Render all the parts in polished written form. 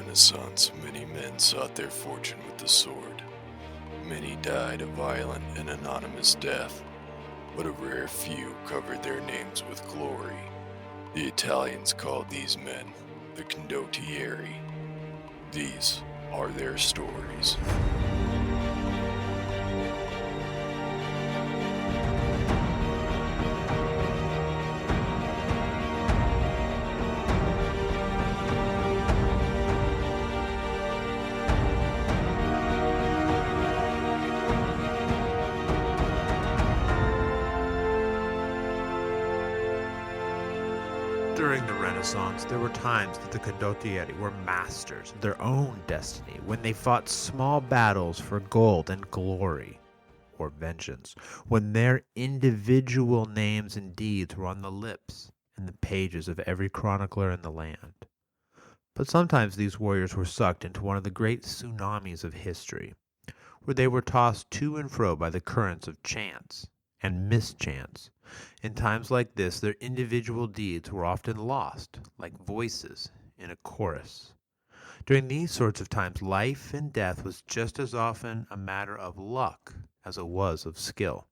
Renaissance, many men sought their fortune with the sword. Many died a violent and anonymous death, but a rare few covered their names with glory. The Italians called these men the condottieri. These are their stories. During the Renaissance, there were times that the condottieri were masters of their own destiny when they fought small battles for gold and glory, or vengeance, when their individual names and deeds were on the lips and the pages of every chronicler in the land. But sometimes these warriors were sucked into one of the great tsunamis of history, where they were tossed to and fro by the currents of chance and mischance. In times like this, their individual deeds were often lost, like voices in a chorus. During these sorts of times, life and death was just as often a matter of luck as it was of skill.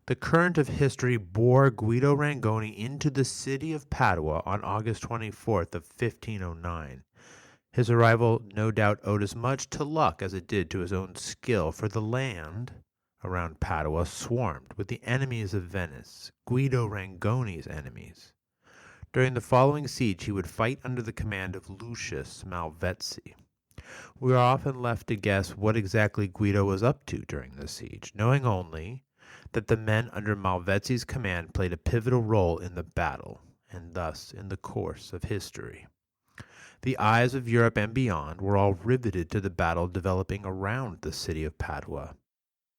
The current of history bore Guido Rangoni into the city of Padua on August 24th of 1509. His arrival no doubt owed as much to luck as it did to his own skill, for the land around Padua swarmed with the enemies of Venice, Guido Rangoni's enemies. During the following siege he would fight under the command of Lucius Malvezzi. We are often left to guess what exactly Guido was up to during the siege, knowing only that the men under Malvezzi's command played a pivotal role in the battle, and thus in the course of history. The eyes of Europe and beyond were all riveted to the battle developing around the city of Padua.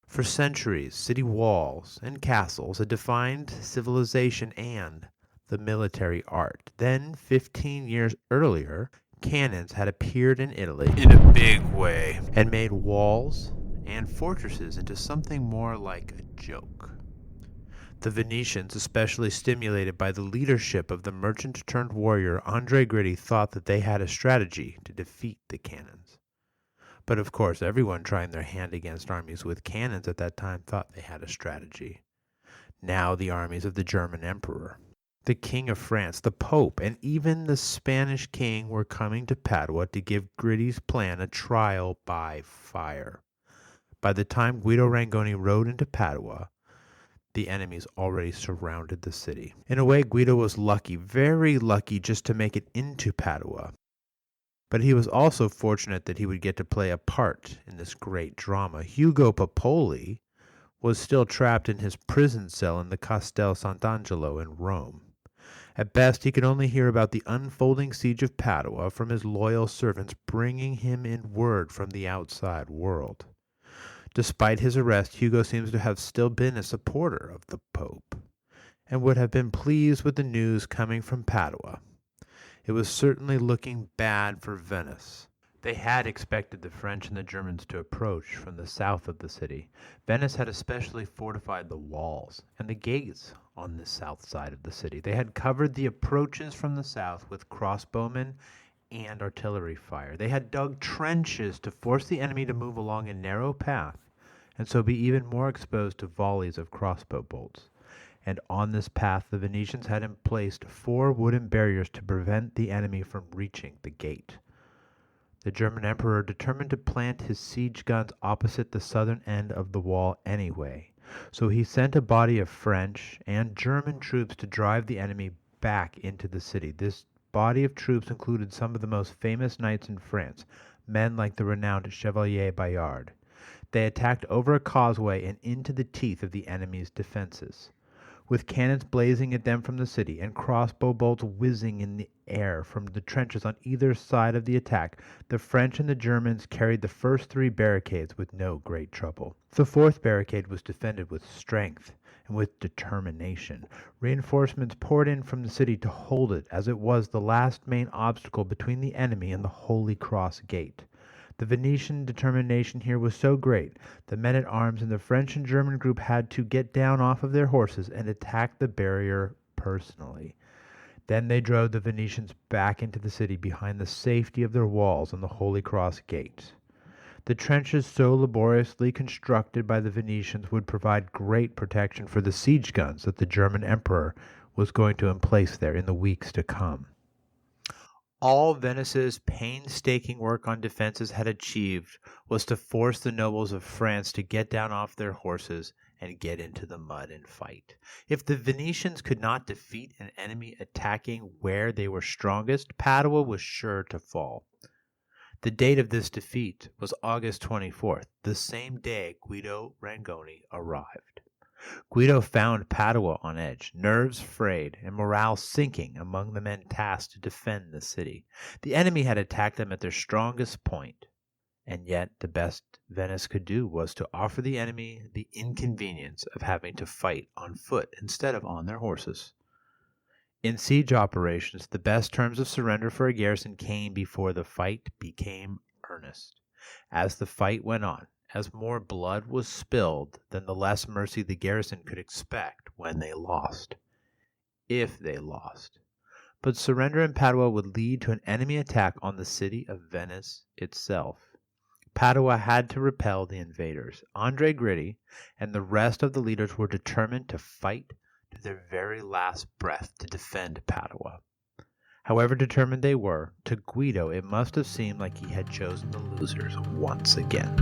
For centuries, city walls and castles had defined civilization and the military art. Then, 15 years earlier, cannons had appeared in Italy in a big way and made walls and fortresses into something more like a joke. The Venetians, especially stimulated by the leadership of the merchant-turned-warrior Andrea Gritti, thought that they had a strategy to defeat the cannons. But of course, everyone trying their hand against armies with cannons at that time thought they had a strategy. Now the armies of the German emperor, the King of France, the Pope, and even the Spanish king were coming to Padua to give Gritti's plan a trial by fire. By the time Guido Rangoni rode into Padua, the enemies already surrounded the city. In a way, Guido was lucky, very lucky, just to make it into Padua. But he was also fortunate that he would get to play a part in this great drama. Ugo Popoli was still trapped in his prison cell in the Castel Sant'Angelo in Rome. At best, he could only hear about the unfolding siege of Padua from his loyal servants bringing him in word from the outside world. Despite his arrest, Hugo seems to have still been a supporter of the Pope, and would have been pleased with the news coming from Padua. It was certainly looking bad for Venice. They had expected the French and the Germans to approach from the south of the city. Venice had especially fortified the walls and the gates on the south side of the city. They had covered the approaches from the south with crossbowmen and artillery fire. They had dug trenches to force the enemy to move along a narrow path, and so be even more exposed to volleys of crossbow bolts. And on this path the Venetians had placed 4 wooden barriers to prevent the enemy from reaching the gate. The German emperor determined to plant his siege guns opposite the southern end of the wall anyway, so he sent a body of French and German troops to drive the enemy back into the city. This body of troops included some of the most famous knights in France, men like the renowned Chevalier Bayard. They attacked over a causeway and into the teeth of the enemy's defenses. With cannons blazing at them from the city and crossbow bolts whizzing in the air from the trenches on either side of the attack, the French and the Germans carried the first 3 barricades with no great trouble. The 4th barricade was defended with strength and with determination. Reinforcements poured in from the city to hold it, as it was the last main obstacle between the enemy and the Holy Cross Gate. The Venetian determination here was so great, the men-at-arms in the French and German group had to get down off of their horses and attack the barrier personally. Then they drove the Venetians back into the city behind the safety of their walls and the Holy Cross gates. The trenches so laboriously constructed by the Venetians would provide great protection for the siege guns that the German emperor was going to emplace there in the weeks to come. All Venice's painstaking work on defenses had achieved was to force the nobles of France to get down off their horses and get into the mud and fight. If the Venetians could not defeat an enemy attacking where they were strongest, Padua was sure to fall. The date of this defeat was August 24th, the same day Guido Rangoni arrived. Guido found Padua on edge, nerves frayed, and morale sinking among the men tasked to defend the city. The enemy had attacked them at their strongest point, and yet the best Venice could do was to offer the enemy the inconvenience of having to fight on foot instead of on their horses. In siege operations, the best terms of surrender for a garrison came before the fight became earnest. As the fight went on, as more blood was spilled, then the less mercy the garrison could expect when they lost. If they lost. But surrender in Padua would lead to an enemy attack on the city of Venice itself. Padua had to repel the invaders. Andre Gritti and the rest of the leaders were determined to fight to their very last breath to defend Padua. However determined they were, to Guido it must have seemed like he had chosen the losers once again.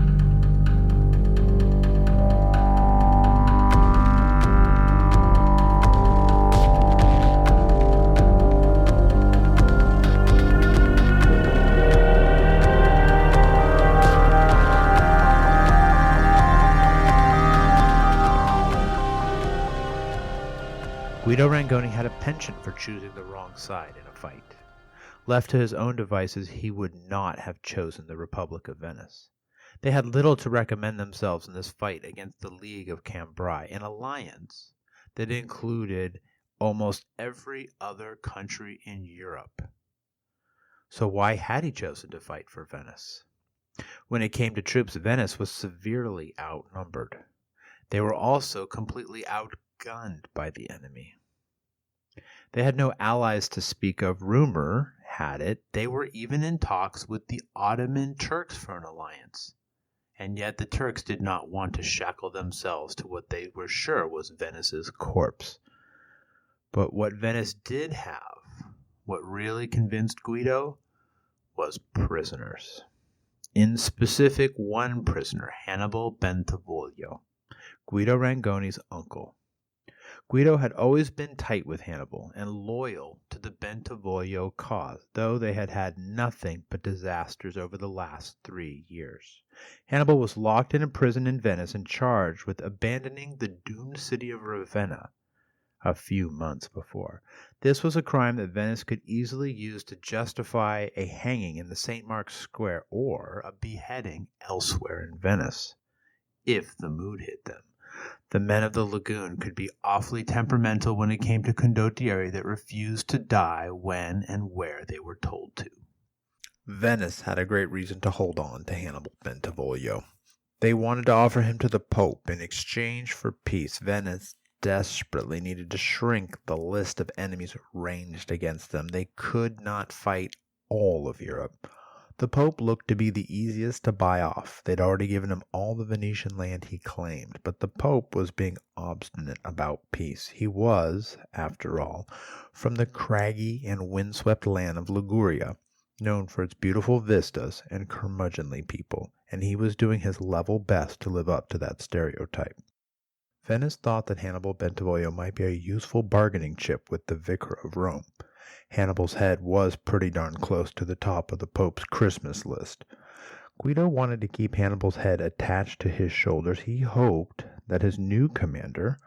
Guido Rangoni had a penchant for choosing the wrong side in a fight. Left to his own devices, he would not have chosen the Republic of Venice. They had little to recommend themselves in this fight against the League of Cambrai, an alliance that included almost every other country in Europe. So why had he chosen to fight for Venice? When it came to troops, Venice was severely outnumbered. They were also completely outgunned by the enemy. They had no allies to speak of. Rumor had it they were even in talks with the Ottoman Turks for an alliance. And yet the Turks did not want to shackle themselves to what they were sure was Venice's corpse. But what Venice did have, what really convinced Guido, was prisoners. In specific, one prisoner, Hannibal Bentivoglio, Guido Rangoni's uncle. Guido had always been tight with Hannibal and loyal to the Bentivoglio cause, though they had had nothing but disasters over the last 3 years. Hannibal was locked in a prison in Venice and charged with abandoning the doomed city of Ravenna a few months before. This was a crime that Venice could easily use to justify a hanging in the St. Mark's Square or a beheading elsewhere in Venice, if the mood hit them. The men of the lagoon could be awfully temperamental when it came to condottieri that refused to die when and where they were told to. Venice had a great reason to hold on to Hannibal Bentivoglio. They wanted to offer him to the Pope in exchange for peace. Venice desperately needed to shrink the list of enemies ranged against them. They could not fight all of Europe. The Pope looked to be the easiest to buy off. They'd already given him all the Venetian land he claimed, but the Pope was being obstinate about peace. He was, after all, from the craggy and windswept land of Liguria, known for its beautiful vistas and curmudgeonly people, and he was doing his level best to live up to that stereotype. Venice thought that Hannibal Bentivoglio might be a useful bargaining chip with the Vicar of Rome. Hannibal's head was pretty darn close to the top of the Pope's Christmas list. Guido wanted to keep Hannibal's head attached to his shoulders. He hoped that his new commander,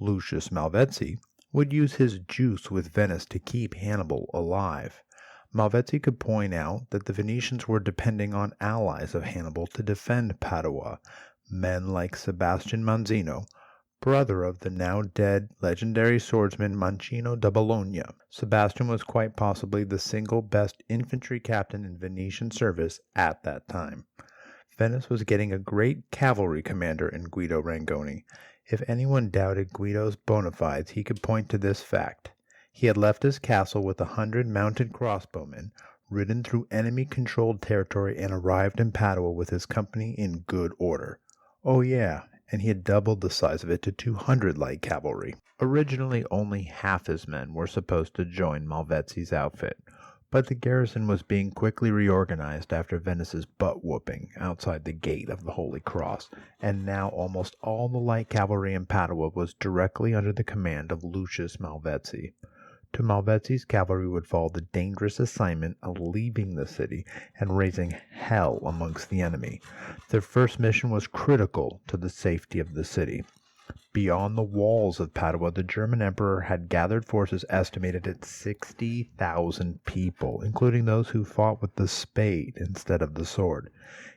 Lucius Malvezzi, would use his juice with Venice to keep Hannibal alive. Malvezzi could point out that the Venetians were depending on allies of Hannibal to defend Padua, men like Sebastian Manzino, brother of the now dead legendary swordsman Mancino da Bologna. Sebastian was quite possibly the single best infantry captain in Venetian service at that time. Venice was getting a great cavalry commander in Guido Rangoni. If anyone doubted Guido's bona fides, he could point to this fact. He had left his castle with 100 mounted crossbowmen, ridden through enemy-controlled territory, and arrived in Padua with his company in good order. Oh yeah, and he had doubled the size of it to 200 light cavalry. Originally, only half his men were supposed to join Malvezzi's outfit, but the garrison was being quickly reorganized after Venice's butt-whooping outside the gate of the Holy Cross, and now almost all the light cavalry in Padua was directly under the command of Lucius Malvezzi. To Malvezzi's cavalry would fall the dangerous assignment of leaving the city and raising hell amongst the enemy. Their first mission was critical to the safety of the city. Beyond the walls of Padua, the German emperor had gathered forces estimated at 60,000 people, including those who fought with the spade instead of the sword.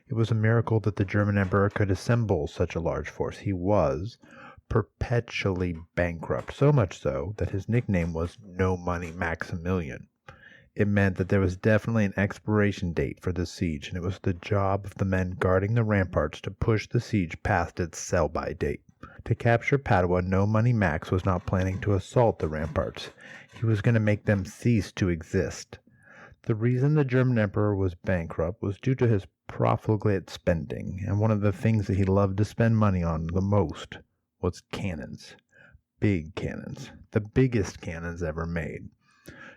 It was a miracle that the German emperor could assemble such a large force. He was perpetually bankrupt, so much so that his nickname was No Money Maximilian. It meant that there was definitely an expiration date for the siege, and it was the job of the men guarding the ramparts to push the siege past its sell-by date. To capture Padua, No Money Max was not planning to assault the ramparts. He was going to make them cease to exist. The reason the German emperor was bankrupt was due to his profligate spending, and one of the things that he loved to spend money on the most was cannons. Big cannons. The biggest cannons ever made.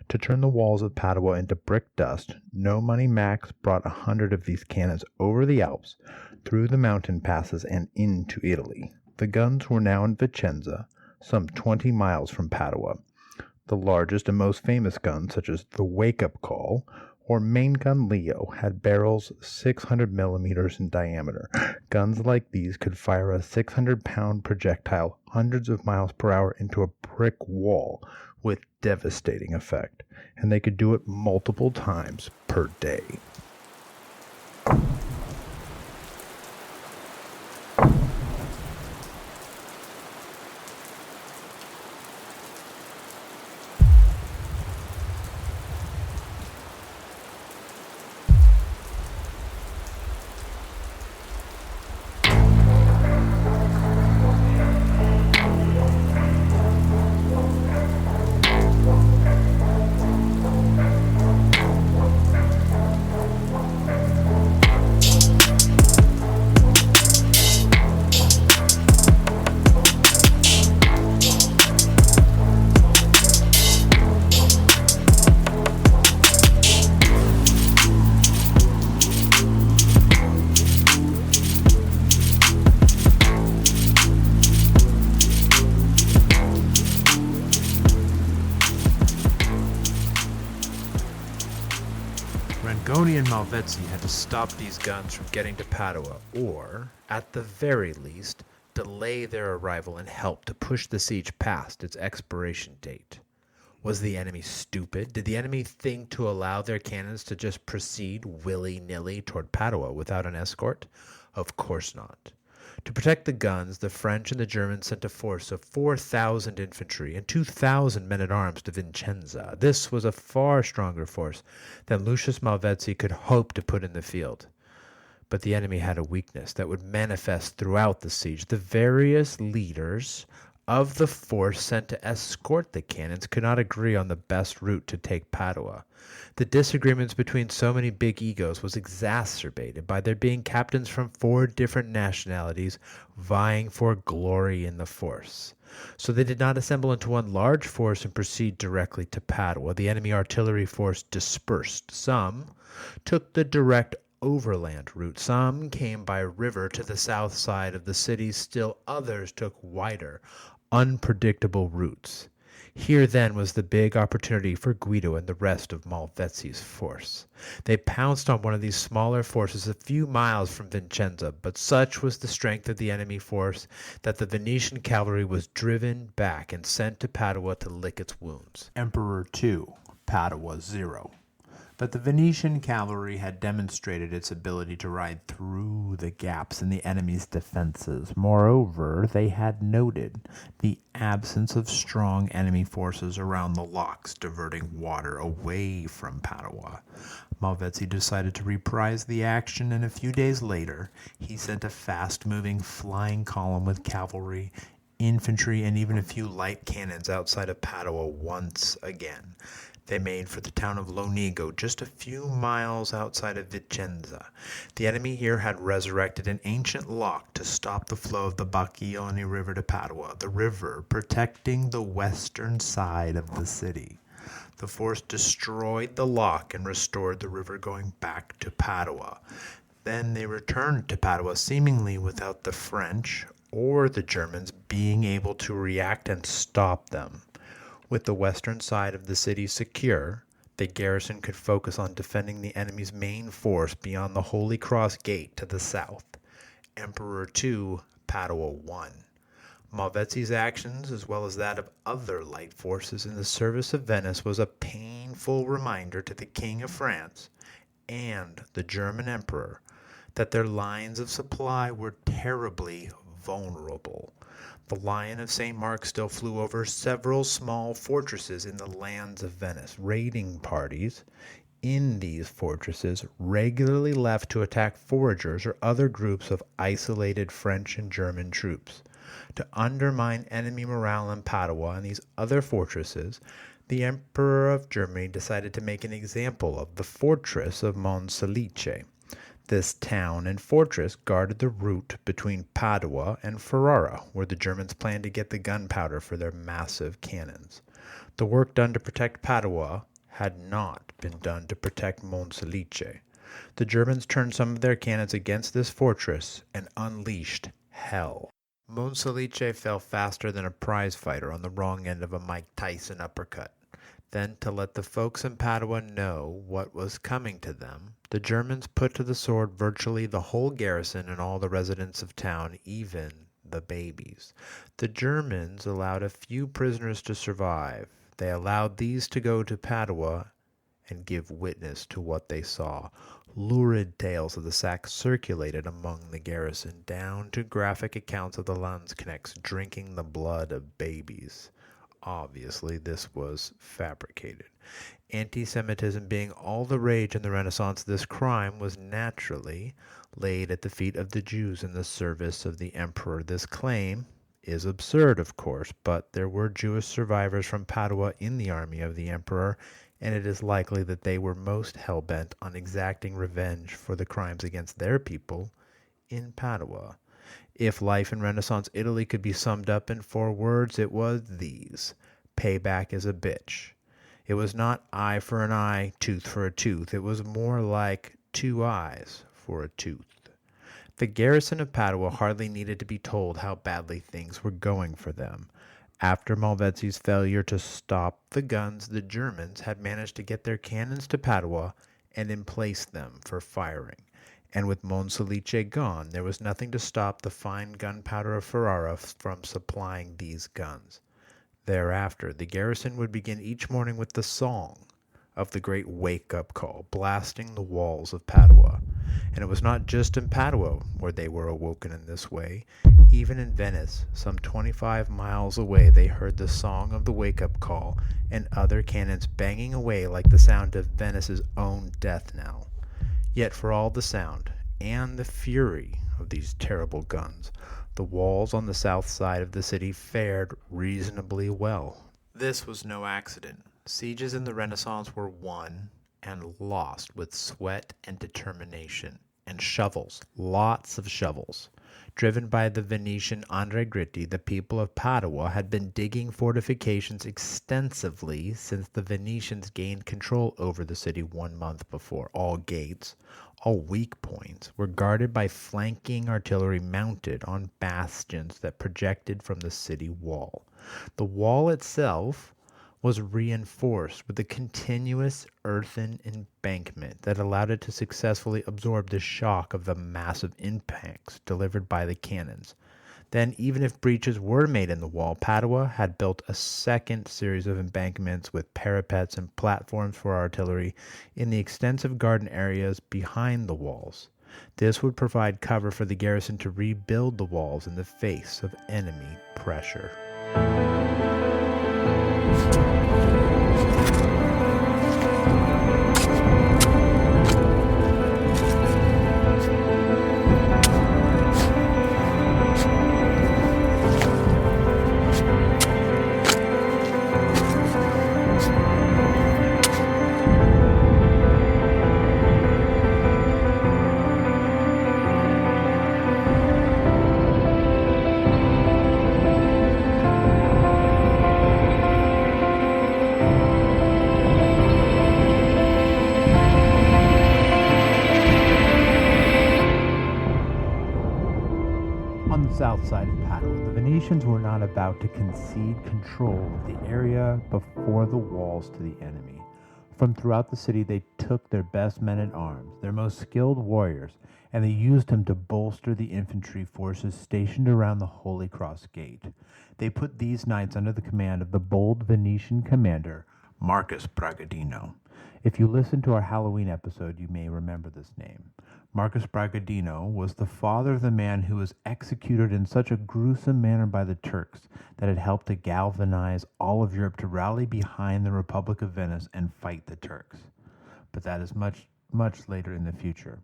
To turn the walls of Padua into brick dust, No Money Max brought 100 of these cannons over the Alps, through the mountain passes, and into Italy. The guns were now in Vicenza, some 20 miles from Padua. The largest and most famous guns, such as the Wake-up Call or main gun Leo, had barrels 600 millimeters in diameter. Guns like these could fire a 600-pound projectile hundreds of miles per hour into a brick wall with devastating effect, and they could do it multiple times per day. Rangoni and Malvezzi had to stop these guns from getting to Padua, or, at the very least, delay their arrival and help to push the siege past its expiration date. Was the enemy stupid? Did the enemy think to allow their cannons to just proceed willy-nilly toward Padua without an escort? Of course not. To protect the guns, the French and the Germans sent a force of 4,000 infantry and 2,000 men-at-arms to Vicenza. This was a far stronger force than Lucius Malvezzi could hope to put in the field. But the enemy had a weakness that would manifest throughout the siege. The various leaders of the force sent to escort the cannons could not agree on the best route to take Padua. The disagreements between so many big egos was exacerbated by there being captains from 4 different nationalities vying for glory in the force. So they did not assemble into one large force and proceed directly to Padua. The enemy artillery force dispersed. Some took the direct overland route. Some came by river to the south side of the city. Still others took wider, unpredictable routes. Here then was the big opportunity for Guido and the rest of Malvezzi's force. They pounced on one of these smaller forces a few miles from Vicenza, but such was the strength of the enemy force that the Venetian cavalry was driven back and sent to Padua to lick its wounds. Emperor 2, Padua 0. But the Venetian cavalry had demonstrated its ability to ride through the gaps in the enemy's defenses. Moreover, they had noted the absence of strong enemy forces around the locks, diverting water away from Padua. Malvezzi decided to reprise the action, and a few days later, he sent a fast-moving flying column with cavalry infantry, and even a few light cannons outside of Padua once again. They made for the town of Lonigo, just a few miles outside of Vicenza. The enemy here had resurrected an ancient lock to stop the flow of the Bacchione River to Padua, the river protecting the western side of the city. The force destroyed the lock and restored the river going back to Padua. Then they returned to Padua, seemingly without the French or the Germans being able to react and stop them. With the western side of the city secure, the garrison could focus on defending the enemy's main force beyond the Holy Cross Gate to the south. Emperor 2, Padua 1. Malvezzi's actions, as well as that of other light forces in the service of Venice, was a painful reminder to the King of France and the German Emperor that their lines of supply were terribly vulnerable. The Lion of St. Mark still flew over several small fortresses in the lands of Venice. Raiding parties in these fortresses regularly left to attack foragers or other groups of isolated French and German troops. To undermine enemy morale in Padua and these other fortresses, the Emperor of Germany decided to make an example of the fortress of Monselice. This town and fortress guarded the route between Padua and Ferrara, where the Germans planned to get the gunpowder for their massive cannons. The work done to protect Padua had not been done to protect Monselice. The Germans turned some of their cannons against this fortress and unleashed hell. Monselice fell faster than a prize fighter on the wrong end of a Mike Tyson uppercut. Then, to let the folks in Padua know what was coming to them, the Germans put to the sword virtually the whole garrison and all the residents of town, even the babies. The Germans allowed a few prisoners to survive. They allowed these to go to Padua and give witness to what they saw. Lurid tales of the sack circulated among the garrison, down to graphic accounts of the Landsknechts drinking the blood of babies. Obviously, this was fabricated. Anti-Semitism being all the rage in the Renaissance, this crime was naturally laid at the feet of the Jews in the service of the emperor. This claim is absurd, of course, but there were Jewish survivors from Padua in the army of the emperor, and it is likely that they were most hell-bent on exacting revenge for the crimes against their people in Padua. If life in Renaissance Italy could be summed up in 4 words, it was these: payback is a bitch. It was not eye for an eye, tooth for a tooth. It was more like 2 eyes for a tooth. The garrison of Padua hardly needed to be told how badly things were going for them. After Malvezzi's failure to stop the guns, the Germans had managed to get their cannons to Padua and emplaced them for firing. And with Monselice gone, there was nothing to stop the fine gunpowder of Ferrara from supplying these guns. Thereafter, the garrison would begin each morning with the song of the great wake-up call, blasting the walls of Padua. And it was not just in Padua where they were awoken in this way. Even in Venice, some 25 miles away, they heard the song of the wake-up call and other cannons banging away like the sound of Venice's own death knell. Yet for all the sound and the fury of these terrible guns, the walls on the south side of the city fared reasonably well. This was no accident. Sieges in the Renaissance were won and lost with sweat and determination, and shovels, lots of shovels. Driven by the Venetian Andrea Gritti, the people of Padua had been digging fortifications extensively since the Venetians gained control over the city 1 month before. All gates, all weak points, were guarded by flanking artillery mounted on bastions that projected from the city wall. The wall itself was reinforced with a continuous earthen embankment that allowed it to successfully absorb the shock of the massive impacts delivered by the cannons. Then, even if breaches were made in the wall, Padua had built a second series of embankments with parapets and platforms for artillery in the extensive garden areas behind the walls. This would provide cover for the garrison to rebuild the walls in the face of enemy pressure. south side of Padua, the Venetians were not about to concede control of the area before the walls to the enemy. From throughout the city, they took their best men at arms, their most skilled warriors, and they used them to bolster the infantry forces stationed around the Holy Cross Gate. They put these knights under the command of the bold Venetian commander, Marcus Bragadino. If you listen to our Halloween episode, you may remember this name. Marcus Bragadino was the father of the man who was executed in such a gruesome manner by the Turks that had helped to galvanize all of Europe to rally behind the Republic of Venice and fight the Turks. But that is much, much later in the future.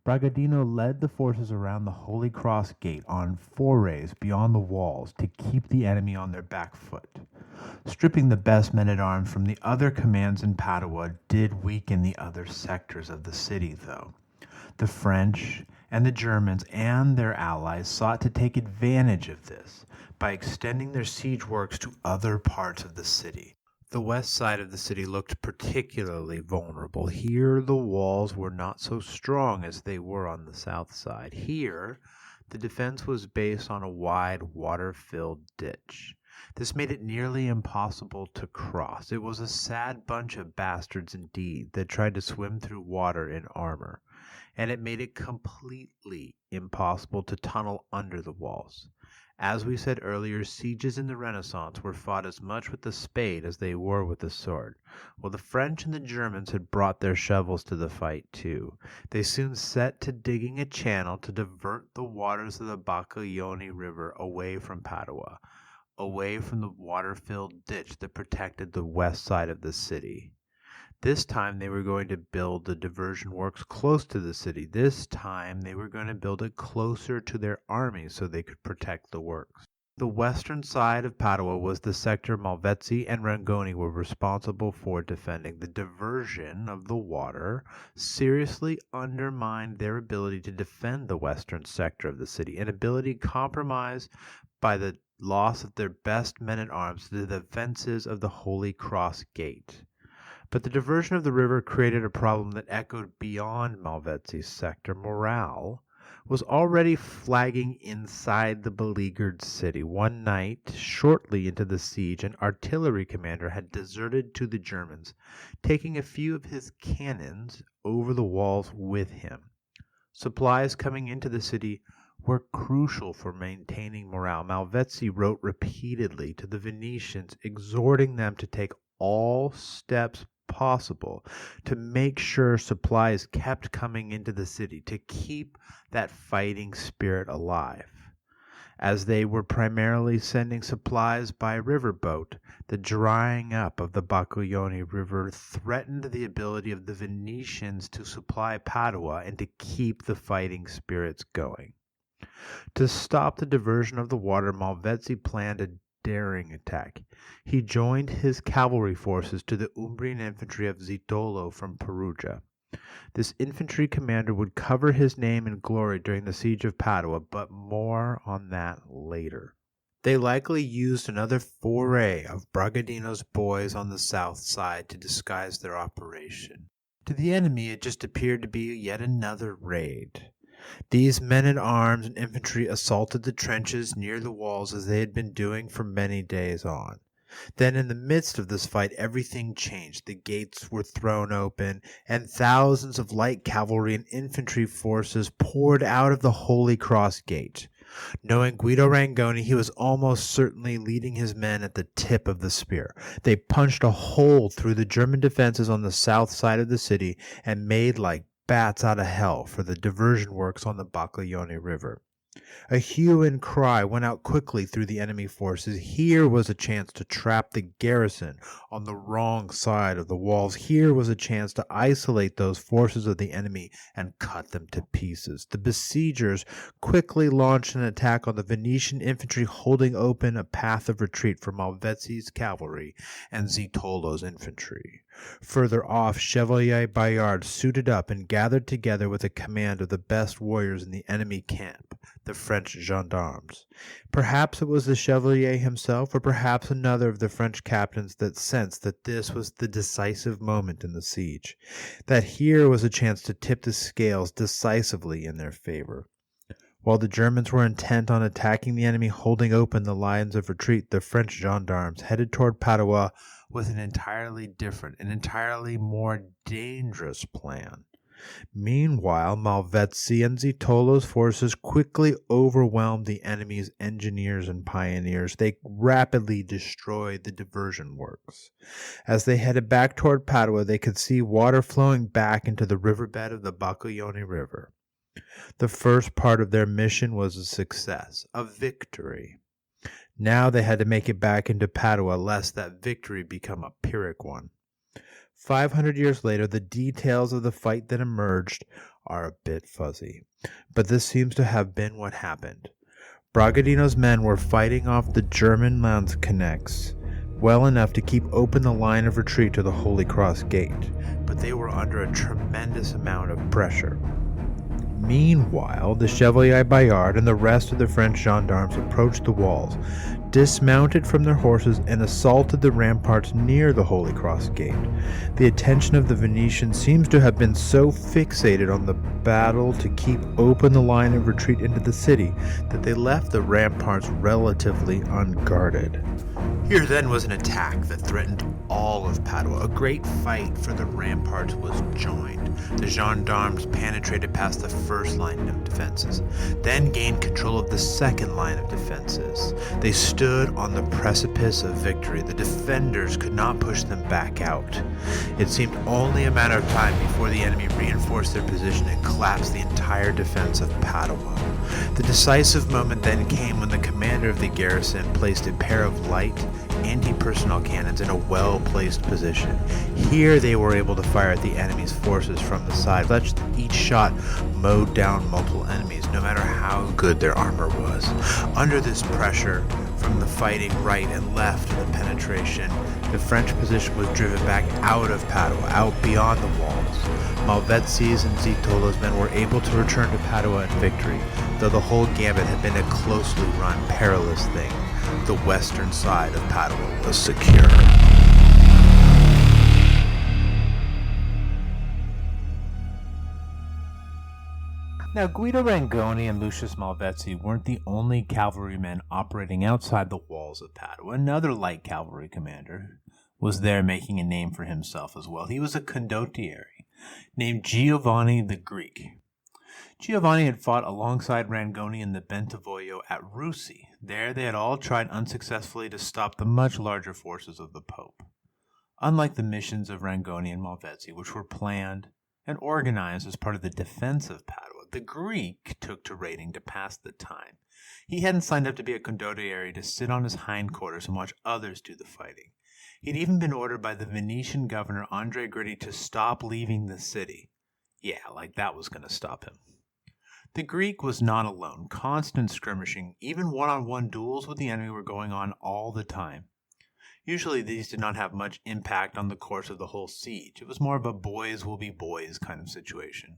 Bragadino led the forces around the Holy Cross Gate on forays beyond the walls to keep the enemy on their back foot. Stripping the best men-at-arms from the other commands in Padua did weaken the other sectors of the city, though. The French and the Germans and their allies sought to take advantage of this by extending their siege works to other parts of the city. The west side of the city looked particularly vulnerable. Here, the walls were not so strong as they were on the south side. Here, the defense was based on a wide, water-filled ditch. This made it nearly impossible to cross. It was a sad bunch of bastards indeed that tried to swim through water in armor, and it made it completely impossible to tunnel under the walls. As we said earlier, sieges in the Renaissance were fought as much with the spade as they were with the sword. Well, the French and the Germans had brought their shovels to the fight too. They soon set to digging a channel to divert the waters of the Baccaglione River away from Padua, away from the water-filled ditch that protected the west side of the city. This time they were going to build the diversion works close to the city. This time they were going to build it closer to their army so they could protect the works. The western side of Padua was the sector Malvezzi and Rangoni were responsible for defending. The diversion of the water seriously undermined their ability to defend the western sector of the city, an ability compromised by the loss of their best men-at-arms to the defenses of the Holy Cross Gate. But the diversion of the river created a problem that echoed beyond Malvezzi's sector. Morale was already flagging inside the beleaguered city. One night, shortly into the siege, an artillery commander had deserted to the Germans, taking a few of his cannons over the walls with him. Supplies coming into the city were crucial for maintaining morale. Malvezzi wrote repeatedly to the Venetians, exhorting them to take all steps possible to make sure supplies kept coming into the city, to keep that fighting spirit alive. As they were primarily sending supplies by riverboat, the drying up of the Baccaglione River threatened the ability of the Venetians to supply Padua and to keep the fighting spirits going. To stop the diversion of the water, Malvezzi planned a daring attack. He joined his cavalry forces to the Umbrian infantry of Zitolo from Perugia. This infantry commander would cover his name in glory during the siege of Padua, but more on that later. They likely used another foray of Bragadino's boys on the south side to disguise their operation. To the enemy, it just appeared to be yet another raid. These men-at-arms and infantry assaulted the trenches near the walls as they had been doing for many days on. Then in the midst of this fight, everything changed. The gates were thrown open, and thousands of light cavalry and infantry forces poured out of the Holy Cross Gate. Knowing Guido Rangoni, he was almost certainly leading his men at the tip of the spear. They punched a hole through the German defenses on the south side of the city and made like bats out of hell for the diversion works on the Baccaglione River. A hue and cry went out quickly through the enemy forces. Here was a chance to trap the garrison on the wrong side of the walls. Here was a chance to isolate those forces of the enemy and cut them to pieces. The besiegers quickly launched an attack on the Venetian infantry, holding open a path of retreat for Malvezzi's cavalry and Zitolo's infantry. Further off, Chevalier Bayard suited up and gathered together with a command of the best warriors in the enemy camp, the French gendarmes. Perhaps it was the Chevalier himself, or perhaps another of the French captains that sensed that this was the decisive moment in the siege, that here was a chance to tip the scales decisively in their favor. While the Germans were intent on attacking the enemy holding open the lines of retreat, the French gendarmes headed toward Padua with an entirely different, an entirely more dangerous plan. Meanwhile, Malvezzi and Zitolo's forces quickly overwhelmed the enemy's engineers and pioneers. They rapidly destroyed the diversion works. As they headed back toward Padua, they could see water flowing back into the riverbed of the Bacchiglione River. The first part of their mission was a success, a victory. Now they had to make it back into Padua, lest that victory become a Pyrrhic one. 500 years later, the details of the fight that emerged are a bit fuzzy, but this seems to have been what happened. Bragadino's men were fighting off the German landsknechts well enough to keep open the line of retreat to the Holy Cross Gate, but they were under a tremendous amount of pressure. Meanwhile, the Chevalier Bayard and the rest of the French gendarmes approached the walls, dismounted from their horses, and assaulted the ramparts near the Holy Cross Gate. The attention of the Venetians seems to have been so fixated on the battle to keep open the line of retreat into the city that they left the ramparts relatively unguarded. Here then was an attack that threatened all of Padua. A great fight for the ramparts was joined. The gendarmes penetrated past the first line of defenses, then gained control of the second line of defenses. They stood on the precipice of victory. The defenders could not push them back out. It seemed only a matter of time before the enemy reinforced their position and collapsed the entire defense of Padua. The decisive moment then came when the commander of the garrison placed a pair of light anti-personnel cannons in a well-placed position. Here they were able to fire at the enemy's forces from the side, such that each shot mowed down multiple enemies, no matter how good their armor was. Under this pressure from the fighting right and left of the penetration, the French position was driven back out of Padua, out beyond the walls. Malvezzi's and Zitolo's men were able to return to Padua in victory, though the whole gambit had been a closely run, perilous thing. The western side of Padua was secure. Now, Guido Rangoni and Lucius Malvezzi weren't the only cavalrymen operating outside the walls of Padua. Another light cavalry commander was there making a name for himself as well. He was a condottiere named Giovanni the Greek. Giovanni had fought alongside Rangoni in the Bentivoglio at Russi. There they had all tried unsuccessfully to stop the much larger forces of the Pope. Unlike the missions of Rangoni and Malvezzi, which were planned and organized as part of the defense of Padua, the Greek took to raiding to pass the time. He hadn't signed up to be a condottiere to sit on his hindquarters and watch others do the fighting. He'd even been ordered by the Venetian governor Andre Gritti to stop leaving the city. Yeah, like that was going to stop him. The Greek was not alone. Constant skirmishing, even one-on-one duels with the enemy were going on all the time. Usually these did not have much impact on the course of the whole siege. It was more of a boys will be boys kind of situation.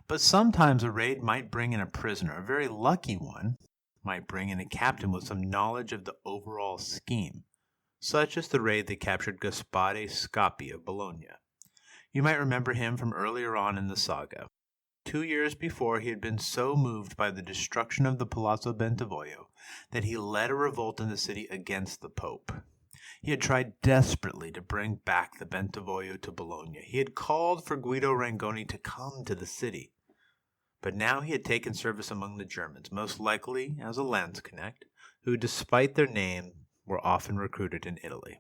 But sometimes a raid might bring in a prisoner. A very lucky one might bring in a captain with some knowledge of the overall scheme, such as the raid that captured Gaspare Scappi of Bologna. You might remember him from earlier on in the saga. 2 years before, he had been so moved by the destruction of the Palazzo Bentivoglio that he led a revolt in the city against the Pope. He had tried desperately to bring back the Bentivoglio to Bologna. He had called for Guido Rangoni to come to the city. But now he had taken service among the Germans, most likely as a landsknecht, who, despite their name, were often recruited in Italy.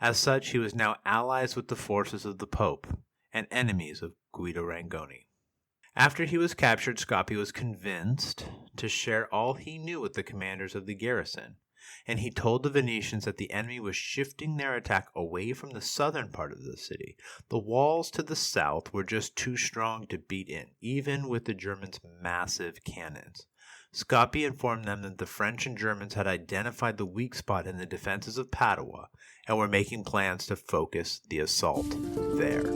As such, he was now allies with the forces of the Pope and enemies of Guido Rangoni. After he was captured, Scappi was convinced to share all he knew with the commanders of the garrison, and he told the Venetians that the enemy was shifting their attack away from the southern part of the city. The walls to the south were just too strong to beat in, even with the Germans' massive cannons. Scappi informed them that the French and Germans had identified the weak spot in the defenses of Padua and were making plans to focus the assault there.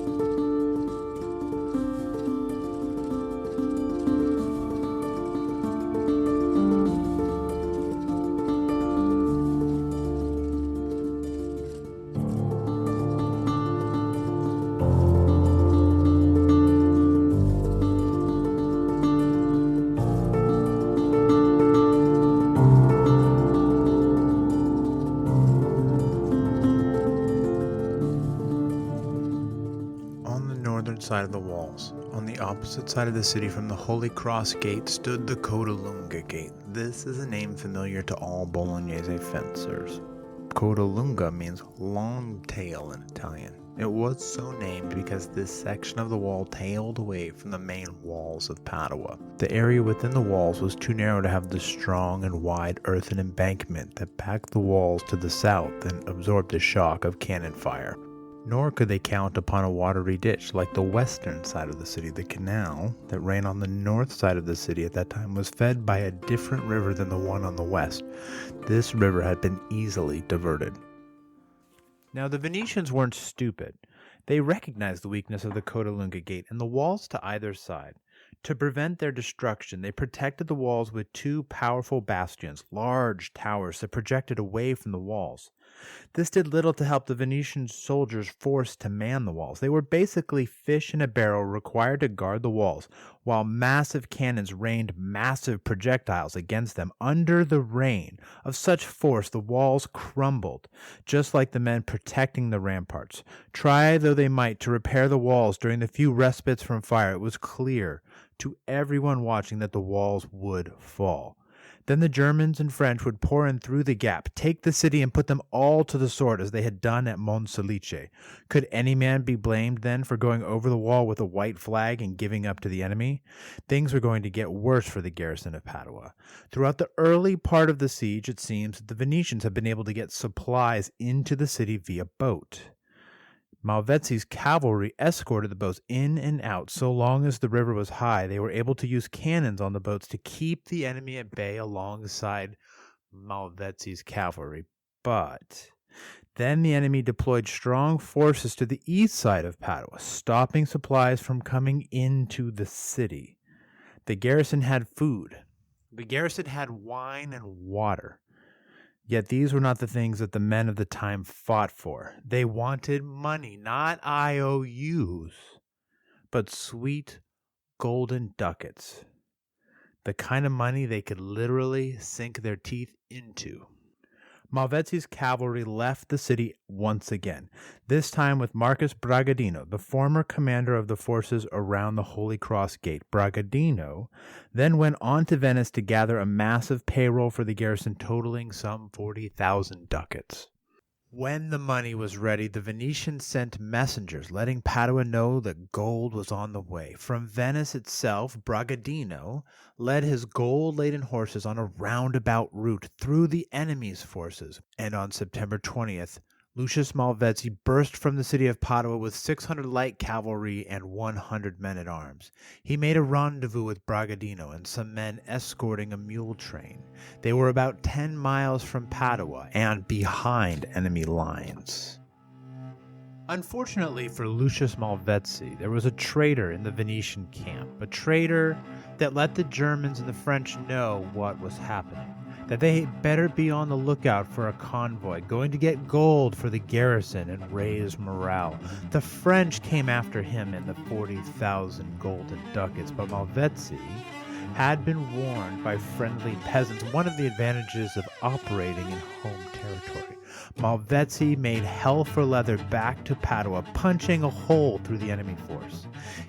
northern side of the walls. On the opposite side of the city from the Holy Cross Gate stood the Codalunga Gate. This is a name familiar to all Bolognese fencers. Codalunga means long tail in Italian. It was so named because this section of the wall tailed away from the main walls of Padua. The area within the walls was too narrow to have the strong and wide earthen embankment that backed the walls to the south and absorbed the shock of cannon fire. Nor could they count upon a watery ditch like the western side of the city. The canal that ran on the north side of the city at that time was fed by a different river than the one on the west. This river had been easily diverted. Now, the Venetians weren't stupid. They recognized the weakness of the Codalunga Gate and the walls to either side. To prevent their destruction, they protected the walls with two powerful bastions, large towers that projected away from the walls. This did little to help the Venetian soldiers forced to man the walls. They were basically fish in a barrel required to guard the walls, while massive cannons rained massive projectiles against them. Under the rain of such force, the walls crumbled, just like the men protecting the ramparts. Try though they might to repair the walls during the few respites from fire, it was clear to everyone watching that the walls would fall. Then the Germans and French would pour in through the gap, take the city, and put them all to the sword as they had done at Monselice. Could any man be blamed then for going over the wall with a white flag and giving up to the enemy? Things were going to get worse for the garrison of Padua. Throughout the early part of the siege, it seems that the Venetians had been able to get supplies into the city via boat. Malvezzi's cavalry escorted the boats in and out. So long as the river was high, they were able to use cannons on the boats to keep the enemy at bay alongside Malvezzi's cavalry. But then the enemy deployed strong forces to the east side of Padua, stopping supplies from coming into the city. The garrison had food. The garrison had wine and water. Yet these were not the things that the men of the time fought for. They wanted money, not IOUs, but sweet golden ducats. The kind of money they could literally sink their teeth into. Malvezzi's cavalry left the city once again, this time with Marcus Bragadino, the former commander of the forces around the Holy Cross Gate. Bragadino then went on to Venice to gather a massive payroll for the garrison, totaling some 40,000 ducats. When the money was ready, the Venetians sent messengers letting Padua know that gold was on the way. From Venice itself, Bragadino led his gold-laden horses on a roundabout route through the enemy's forces. And on September 20th, Lucius Malvezzi burst from the city of Padua with 600 light cavalry and 100 men-at-arms. He made a rendezvous with Bragadino and some men escorting a mule train. They were about 10 miles from Padua and behind enemy lines. Unfortunately for Lucius Malvezzi, there was a traitor in the Venetian camp, a traitor that let the Germans and the French know what was happening, that they had better be on the lookout for a convoy going to get gold for the garrison and raise morale. The French came after him and the 40,000 golden ducats, but Malvezzi had been warned by friendly peasants, one of the advantages of operating in home territory. Malvezzi made hell for leather back to Padua, punching a hole through the enemy force.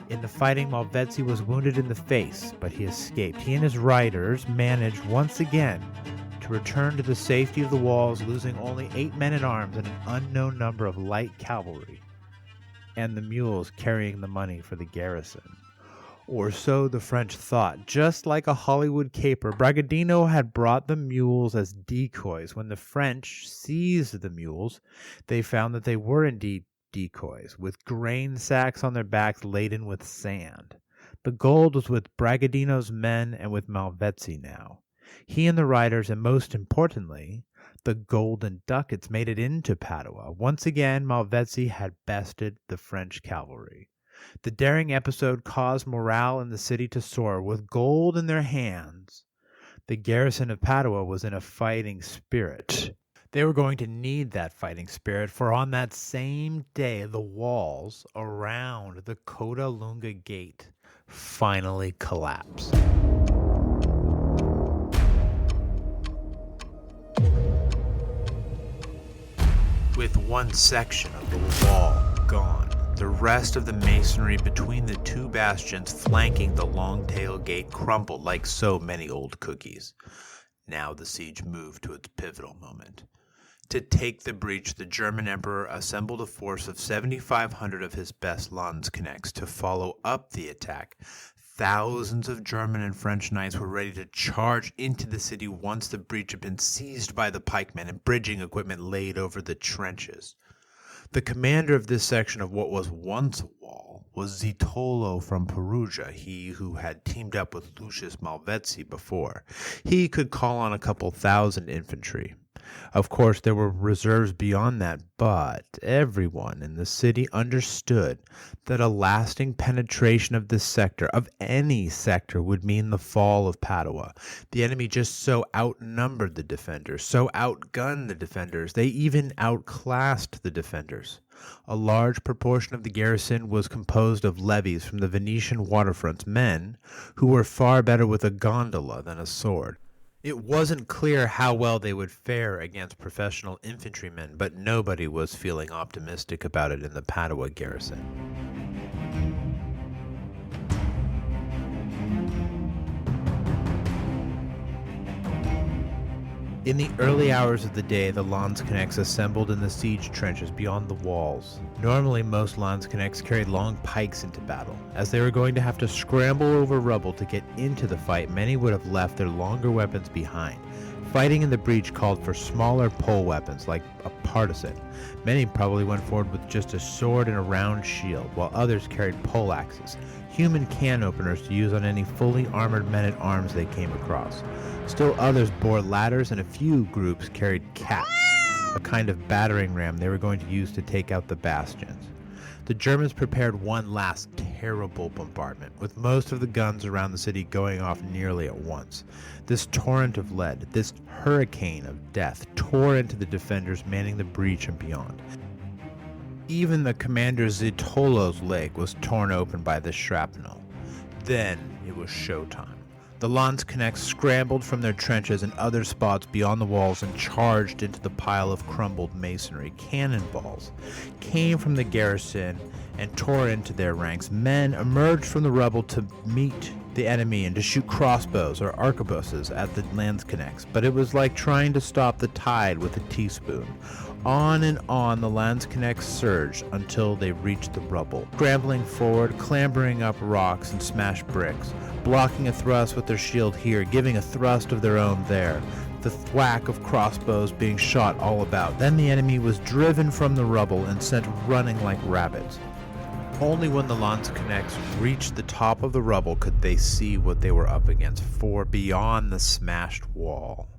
In the fighting, Malvezzi was wounded in the face, but he escaped. He and his riders managed once again to return to the safety of the walls, losing only 8 men-at-arms and an unknown number of light cavalry, and the mules carrying the money for the garrison. Or so the French thought. Just like a Hollywood caper, Bragadino had brought the mules as decoys. When the French seized the mules, they found that they were indeed decoys, with grain sacks on their backs laden with sand. The gold was with Bragadino's men and with Malvezzi now. He and the riders, and most importantly, the golden ducats, made it into Padua. Once again, Malvezzi had bested the French cavalry. The daring episode caused morale in the city to soar. With gold in their hands, the garrison of Padua was in a fighting spirit. They were going to need that fighting spirit, for on that same day, the walls around the Codalunga Gate finally collapsed. With one section of the wall gone, the rest of the masonry between the two bastions flanking the long-tail gate crumbled like so many old cookies. Now the siege moved to its pivotal moment. To take the breach, the German emperor assembled a force of 7,500 of his best Landsknechts to follow up the attack. Thousands of German and French knights were ready to charge into the city once the breach had been seized by the pikemen and bridging equipment laid over the trenches. The commander of this section of what was once a wall was Zitolo from Perugia, he who had teamed up with Lucius Malvezzi before. He could call on a couple thousand infantry. Of course, there were reserves beyond that, but everyone in the city understood that a lasting penetration of this sector, of any sector, would mean the fall of Padua. The enemy just so outnumbered the defenders, so outgunned the defenders, they even outclassed the defenders. A large proportion of the garrison was composed of levies from the Venetian waterfronts, men who were far better with a gondola than a sword. It wasn't clear how well they would fare against professional infantrymen, but nobody was feeling optimistic about it in the Padua garrison. In the early hours of the day, the Landsknechts assembled in the siege trenches beyond the walls. Normally, most Landsknechts carried long pikes into battle. As they were going to have to scramble over rubble to get into the fight, many would have left their longer weapons behind. Fighting in the breach called for smaller pole weapons, like a partisan. Many probably went forward with just a sword and a round shield, while others carried pole axes, human can openers to use on any fully armored men-at-arms they came across. Still others bore ladders, and a few groups carried cats, a kind of battering ram they were going to use to take out the bastions. The Germans prepared one last terrible bombardment, with most of the guns around the city going off nearly at once. This torrent of lead, this hurricane of death, tore into the defenders manning the breach and beyond. Even the commander Zitolo's leg was torn open by the shrapnel. Then it was showtime. The Landsknechts scrambled from their trenches and other spots beyond the walls and charged into the pile of crumbled masonry. Cannonballs came from the garrison and tore into their ranks. Men emerged from the rubble to meet the enemy and to shoot crossbows or arquebuses at the Landsknechts, but it was like trying to stop the tide with a teaspoon. On and on the Landsknechts surged until they reached the rubble, scrambling forward, clambering up rocks and smashed bricks, blocking a thrust with their shield here, giving a thrust of their own there, the thwack of crossbows being shot all about. Then the enemy was driven from the rubble and sent running like rabbits. Only when the Landsknechts reached the top of the rubble could they see what they were up against, for beyond the smashed wall,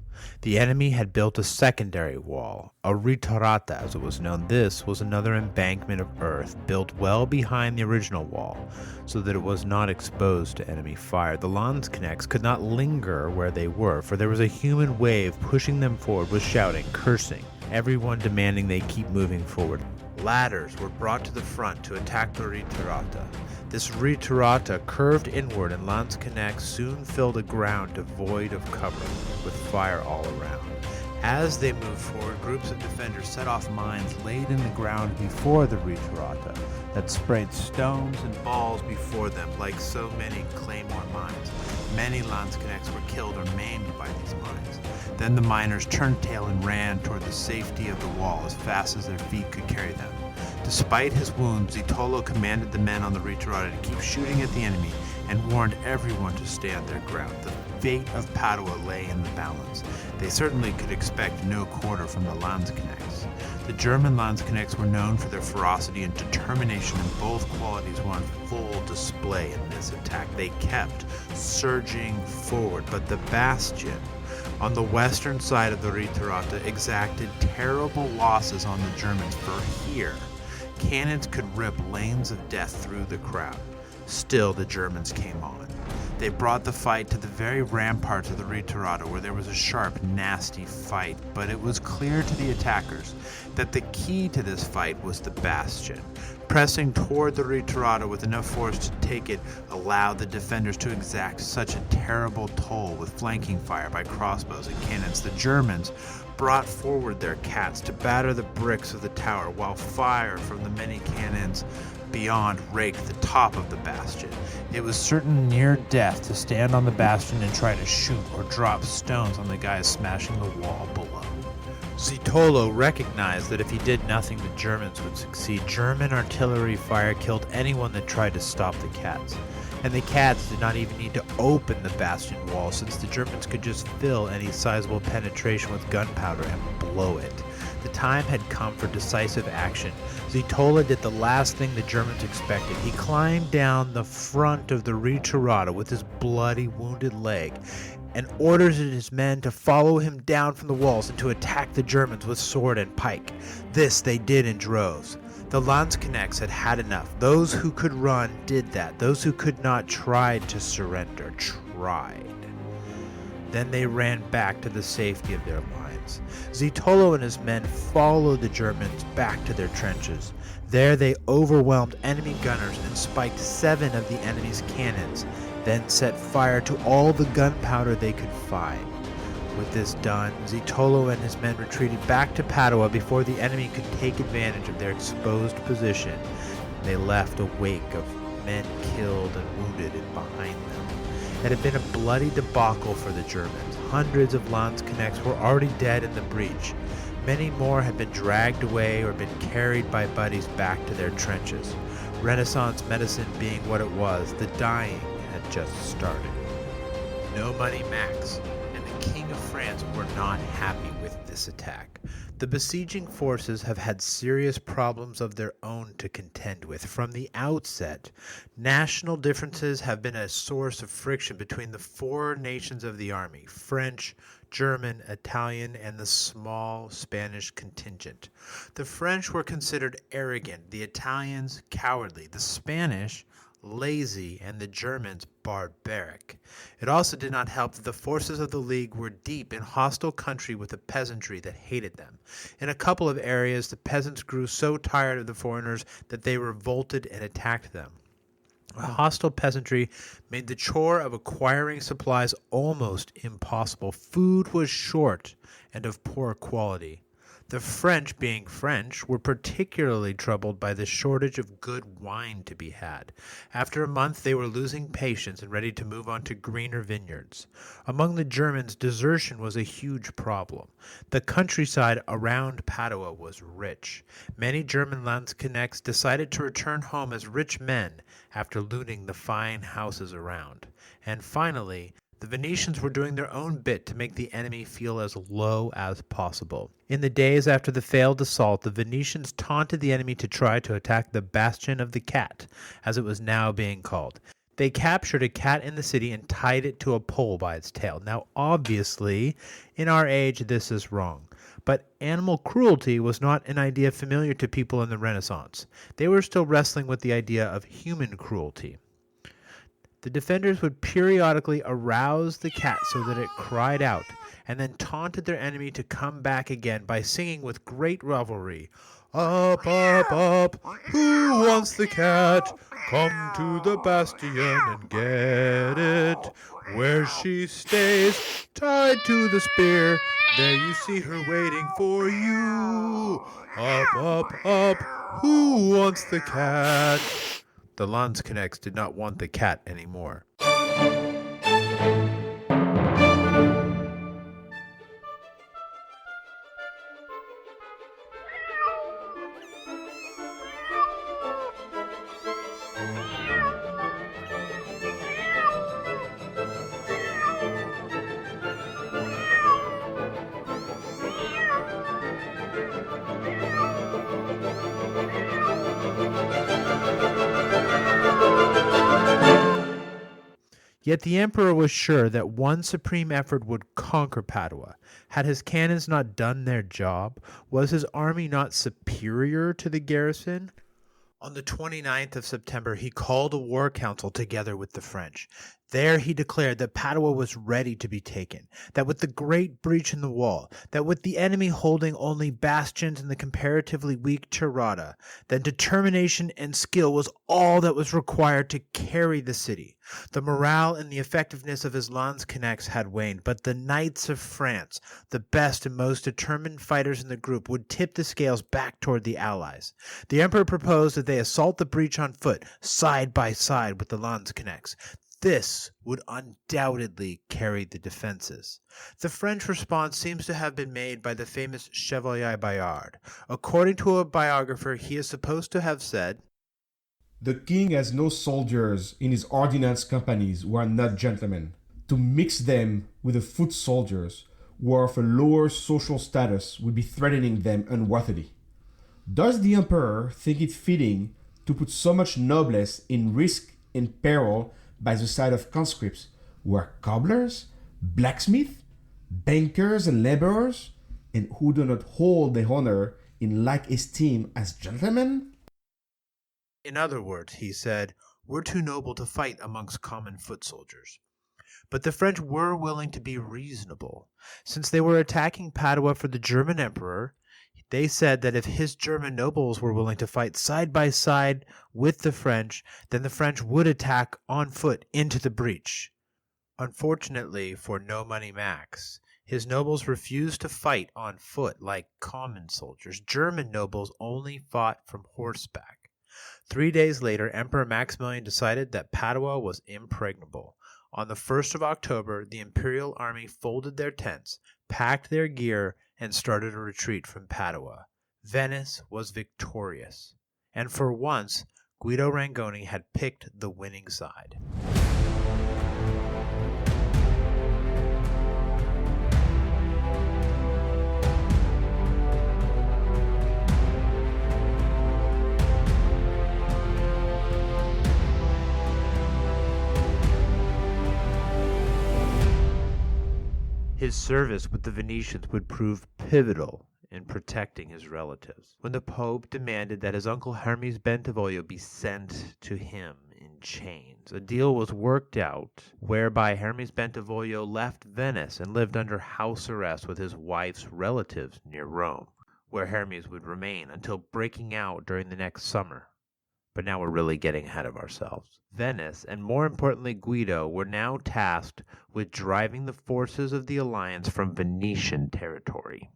the enemy had built a secondary wall, a ritorata as it was known. This was another embankment of earth built well behind the original wall, so that it was not exposed to enemy fire. The Landsknechts could not linger where they were, for there was a human wave pushing them forward with shouting, cursing, everyone demanding they keep moving forward. Ladders were brought to the front to attack the ritorata. This ritorata curved inward, and Landsknechts soon filled a ground devoid of cover, with fire all around. As they moved forward, groups of defenders set off mines laid in the ground before the ritorata that sprayed stones and balls before them like so many claymore mines. Many Landsknechts were killed or maimed by these mines. Then the miners turned tail and ran toward the safety of the wall as fast as their feet could carry them. Despite his wounds, Zitolo commanded the men on the ritorata to keep shooting at the enemy and warned everyone to stand their ground. The fate of Padua lay in the balance. They certainly could expect no quarter from the Landsknechts. The German Landsknechts were known for their ferocity and determination, and both qualities were on full display in this attack. They kept surging forward, but the bastion on the western side of the ritorata exacted terrible losses on the Germans, for here cannons could rip lanes of death through the crowd. Still, the Germans came on. They brought the fight to the very ramparts of the ritorata, where there was a sharp, nasty fight, but it was clear to the attackers that the key to this fight was the bastion. Pressing toward the ritorata with enough force to take it allowed the defenders to exact such a terrible toll with flanking fire by crossbows and cannons. The Germans brought forward their cats to batter the bricks of the tower, while fire from the many cannons beyond raked the top of the bastion. It was certain near death to stand on the bastion and try to shoot or drop stones on the guys smashing the wall below. Zitolo recognized that if he did nothing, the Germans would succeed. German artillery fire killed anyone that tried to stop the cats. And the cats did not even need to open the bastion wall, since the Germans could just fill any sizable penetration with gunpowder and blow it. The time had come for decisive action. Zitola did the last thing the Germans expected. He climbed down the front of the Ritirata with his bloody, wounded leg and ordered his men to follow him down from the walls and to attack the Germans with sword and pike. This they did in droves. The Landsknechts had had enough. Those who could run did that. Those who could not tried to surrender. Then they ran back to the safety of their lines. Zitolo and his men followed the Germans back to their trenches. There they overwhelmed enemy gunners and spiked 7 of the enemy's cannons, then set fire to all the gunpowder they could find. With this done, Zitolo and his men retreated back to Padua before the enemy could take advantage of their exposed position. They left a wake of men killed and wounded behind them. It had been a bloody debacle for the Germans. Hundreds of Landsknechts were already dead in the breach. Many more had been dragged away or been carried by buddies back to their trenches. Renaissance medicine being what it was, the dying had just started. No money Max and the King of France were not happy with this attack. The besieging forces have had serious problems of their own to contend with. From the outset, national differences have been a source of friction between the 4 nations of the army: French, German, Italian, and the small Spanish contingent. The French were considered arrogant, the Italians cowardly, the Spanish lazy, and the Germans barbaric. It also did not help that the forces of the League were deep in hostile country with a peasantry that hated them. In a couple of areas, the peasants grew so tired of the foreigners that they revolted and attacked them. A hostile peasantry made the chore of acquiring supplies almost impossible. Food was short and of poor quality. The French, being French, were particularly troubled by the shortage of good wine to be had. After a month, they were losing patience and ready to move on to greener vineyards. Among the Germans, desertion was a huge problem. The countryside around Padua was rich. Many German Landsknechts decided to return home as rich men after looting the fine houses around. And finally, the Venetians were doing their own bit to make the enemy feel as low as possible. In the days after the failed assault, the Venetians taunted the enemy to try to attack the Bastion of the Cat, as it was now being called. They captured a cat in the city and tied it to a pole by its tail. Now, obviously, in our age, this is wrong. But animal cruelty was not an idea familiar to people in the Renaissance. They were still wrestling with the idea of human cruelty. The defenders would periodically arouse the cat so that it cried out, and then taunted their enemy to come back again by singing with great revelry, "Up, up, up, who wants the cat? Come to the bastion and get it. Where she stays, tied to the spear, there you see her waiting for you. Up, up, up, who wants the cat?" The Landsknechts did not want the cat anymore. Yet the emperor was sure that one supreme effort would conquer Padua. Had his cannons not done their job? Was his army not superior to the garrison? On the 29th of September, he called a war council together with the French. There he declared that Padua was ready to be taken, that with the great breach in the wall, that with the enemy holding only bastions in the comparatively weak Tirata, that determination and skill was all that was required to carry the city. The morale and the effectiveness of his lanzknechts had waned, but the knights of France, the best and most determined fighters in the group, would tip the scales back toward the allies. The emperor proposed that they assault the breach on foot, side by side with the lanzknechts. This would undoubtedly carry the defenses. The French response seems to have been made by the famous Chevalier Bayard. According to a biographer, he is supposed to have said, "The king has no soldiers in his ordnance companies who are not gentlemen. To mix them with the foot soldiers who are of a lower social status would be threatening them unworthily. Does the emperor think it fitting to put so much noblesse in risk and peril by the side of conscripts who are cobblers, blacksmiths, bankers and laborers, and who do not hold their honor in like esteem as gentlemen?" In other words, he said, "We're too noble to fight amongst common foot soldiers." But the French were willing to be reasonable. Since they were attacking Padua for the German emperor, they said that if his German nobles were willing to fight side by side with the French, then the French would attack on foot into the breach. Unfortunately for No Money Max, his nobles refused to fight on foot like common soldiers. German nobles only fought from horseback. 3 days later, Emperor Maximilian decided that Padua was impregnable. On the 1st of October, the imperial army folded their tents, packed their gear, and started a retreat from Padua. Venice was victorious, and for once, Guido Rangoni had picked the winning side. His service with the Venetians would prove pivotal in protecting his relatives. When the Pope demanded that his uncle Hermes Bentivoglio be sent to him in chains, a deal was worked out whereby Hermes Bentivoglio left Venice and lived under house arrest with his wife's relatives near Rome, where Hermes would remain until breaking out during the next summer. But now we're really getting ahead of ourselves. Venice, and more importantly Guido, were now tasked with driving the forces of the alliance from Venetian territory.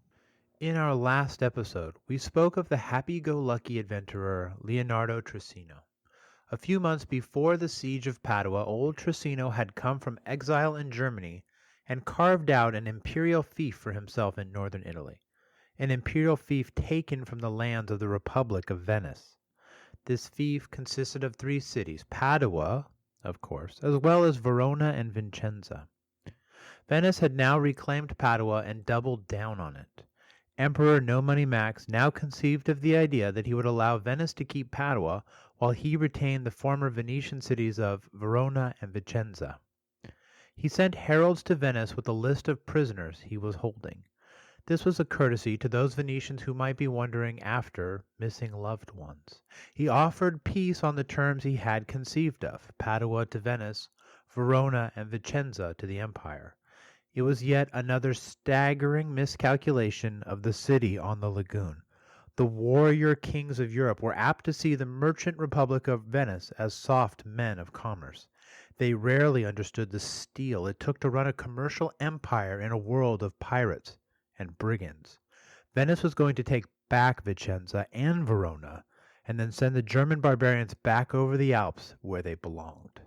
In our last episode, we spoke of the happy-go-lucky adventurer Leonardo Trissino. A few months before the siege of Padua, old Trissino had come from exile in Germany and carved out an imperial fief for himself in northern Italy, an imperial fief taken from the lands of the Republic of Venice. This fief consisted of 3 cities, Padua, of course, as well as Verona and Vicenza. Venice had now reclaimed Padua and doubled down on it. Emperor No Money Max now conceived of the idea that he would allow Venice to keep Padua while he retained the former Venetian cities of Verona and Vicenza. He sent heralds to Venice with a list of prisoners he was holding. This was a courtesy to those Venetians who might be wondering after missing loved ones. He offered peace on the terms he had conceived of, Padua to Venice, Verona and Vicenza to the empire. It was yet another staggering miscalculation of the city on the lagoon. The warrior kings of Europe were apt to see the merchant republic of Venice as soft men of commerce. They rarely understood the steel it took to run a commercial empire in a world of pirates and brigands. Venice was going to take back Vicenza and Verona, and then send the German barbarians back over the Alps where they belonged.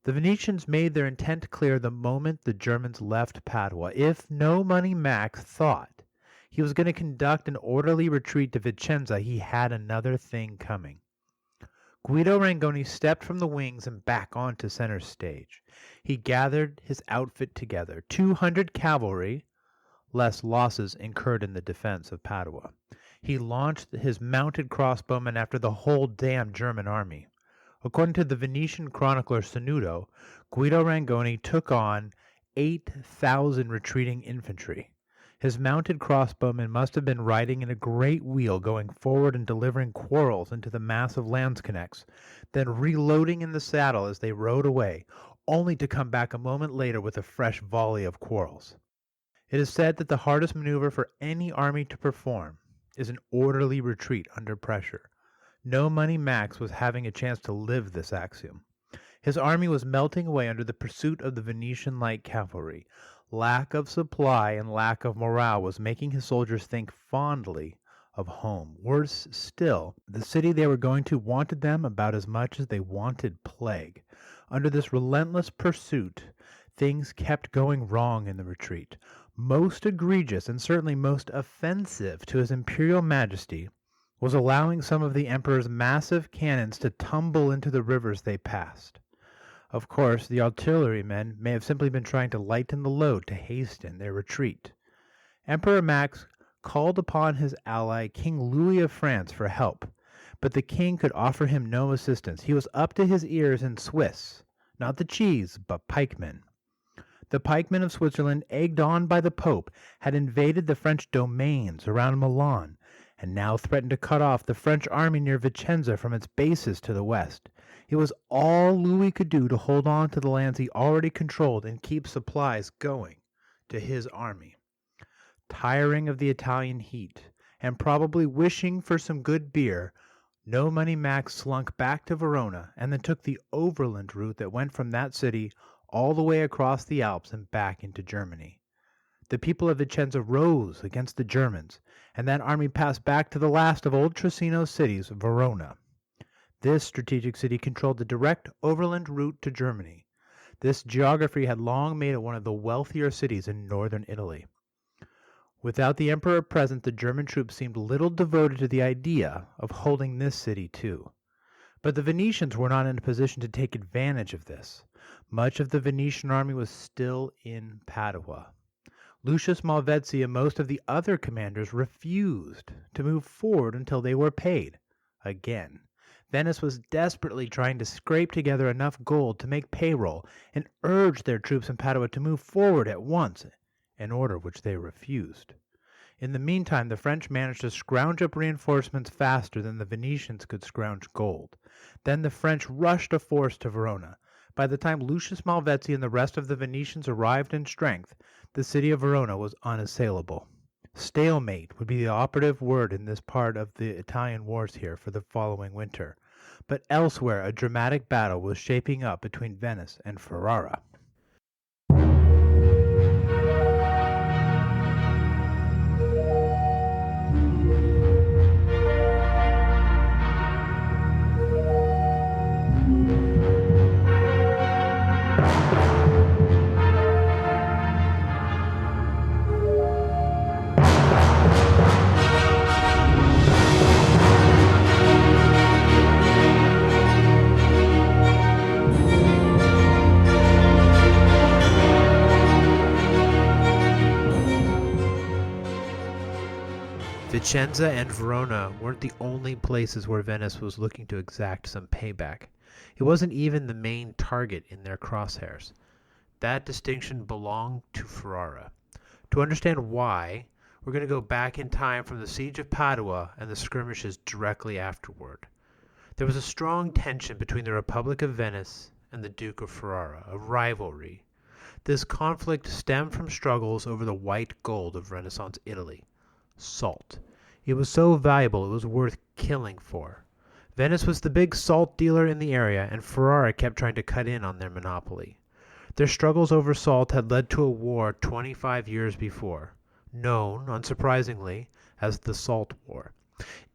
The Venetians made their intent clear the moment the Germans left Padua. If No Money Max thought he was going to conduct an orderly retreat to Vicenza, he had another thing coming. Guido Rangoni stepped from the wings and back onto center stage. He gathered his outfit together, 200 cavalry, less losses incurred in the defense of Padua. He launched his mounted crossbowmen after the whole damn German army. According to the Venetian chronicler Sanudo, Guido Rangoni took on 8,000 retreating infantry. His mounted crossbowmen must have been riding in a great wheel, going forward and delivering quarrels into the mass of lanzknechts, then reloading in the saddle as they rode away. only to come back a moment later with a fresh volley of quarrels. It is said that the hardest maneuver for any army to perform is an orderly retreat under pressure. No Money Max was having a chance to live this axiom. His army was melting away under the pursuit of the Venetian light cavalry. Lack of supply and lack of morale was making his soldiers think fondly of home. Worse still, the city they were going to wanted them about as much as they wanted plague. Under this relentless pursuit, things kept going wrong in the retreat. Most egregious and certainly most offensive to His Imperial Majesty was allowing some of the Emperor's massive cannons to tumble into the rivers they passed. Of course, the artillerymen may have simply been trying to lighten the load to hasten their retreat. Emperor Max called upon his ally King Louis of France for help, but the king could offer him no assistance. He was up to his ears in Swiss, not the cheese, but pikemen. The pikemen of Switzerland, egged on by the Pope, had invaded the French domains around Milan, and now threatened to cut off the French army near Vicenza from its bases to the west. It was all Louis could do to hold on to the lands he already controlled and keep supplies going to his army. Tiring of the Italian heat, and probably wishing for some good beer, No Money Max slunk back to Verona and then took the overland route that went from that city all the way across the Alps and back into Germany. The people of Vicenza rose against the Germans, and that army passed back to the last of old Trissino's cities, Verona. This strategic city controlled the direct overland route to Germany. This geography had long made it one of the wealthier cities in northern Italy. Without the emperor present, the German troops seemed little devoted to the idea of holding this city too. But the Venetians were not in a position to take advantage of this. Much of the Venetian army was still in Padua. Lucius Malvezzi and most of the other commanders refused to move forward until they were paid. Again, Venice was desperately trying to scrape together enough gold to make payroll and urged their troops in Padua to move forward at once, an order which they refused. In the meantime, the French managed to scrounge up reinforcements faster than the Venetians could scrounge gold. Then the French rushed a force to Verona. By the time Lucius Malvezzi and the rest of the Venetians arrived in strength, the city of Verona was unassailable. Stalemate would be the operative word in this part of the Italian wars here for the following winter. But elsewhere, a dramatic battle was shaping up between Venice and Ferrara. Vicenza and Verona weren't the only places where Venice was looking to exact some payback. It wasn't even the main target in their crosshairs. That distinction belonged to Ferrara. To understand why, we're going to go back in time from the siege of Padua and the skirmishes directly afterward. There was a strong tension between the Republic of Venice and the Duke of Ferrara, a rivalry. This conflict stemmed from struggles over the white gold of Renaissance Italy. Salt. It was so valuable it was worth killing for. Venice was the big salt dealer in the area, and Ferrara kept trying to cut in on their monopoly. Their struggles over salt had led to a war 25 years before, known, unsurprisingly, as the Salt War.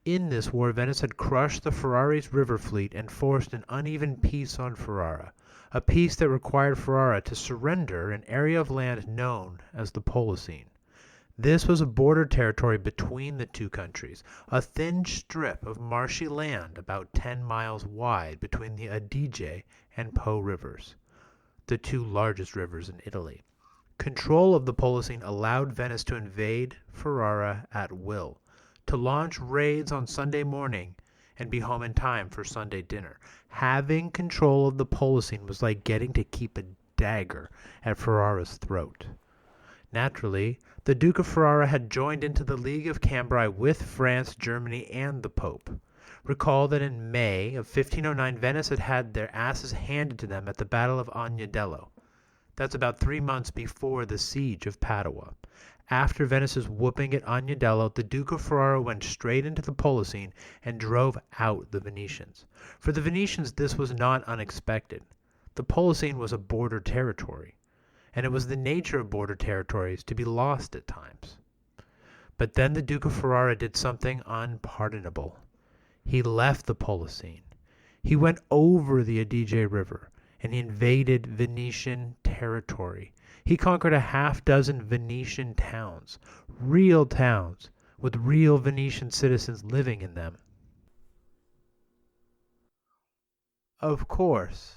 In this war, Venice had crushed the Ferrari's river fleet and forced an uneven peace on Ferrara, a peace that required Ferrara to surrender an area of land known as the Polesine. This was a border territory between the two countries, a thin strip of marshy land about 10 miles wide between the Adige and Po rivers, the two largest rivers in Italy. Control of the Polesine allowed Venice to invade Ferrara at will, to launch raids on Sunday morning and be home in time for Sunday dinner. Having control of the Polesine was like getting to keep a dagger at Ferrara's throat. Naturally, the Duke of Ferrara had joined into the League of Cambrai with France, Germany, and the Pope. Recall that in May of 1509, Venice had had their asses handed to them at the Battle of Agnadello. That's about 3 months before the siege of Padua. After Venice's whooping at Agnadello, the Duke of Ferrara went straight into the Polesine and drove out the Venetians. For the Venetians, this was not unexpected. The Polesine was a border territory, and it was the nature of border territories to be lost at times. But then the Duke of Ferrara did something unpardonable. He left the Polesine. He went over the Adige River, and he invaded Venetian territory. He conquered a half-dozen Venetian towns, real towns, with real Venetian citizens living in them. Of course,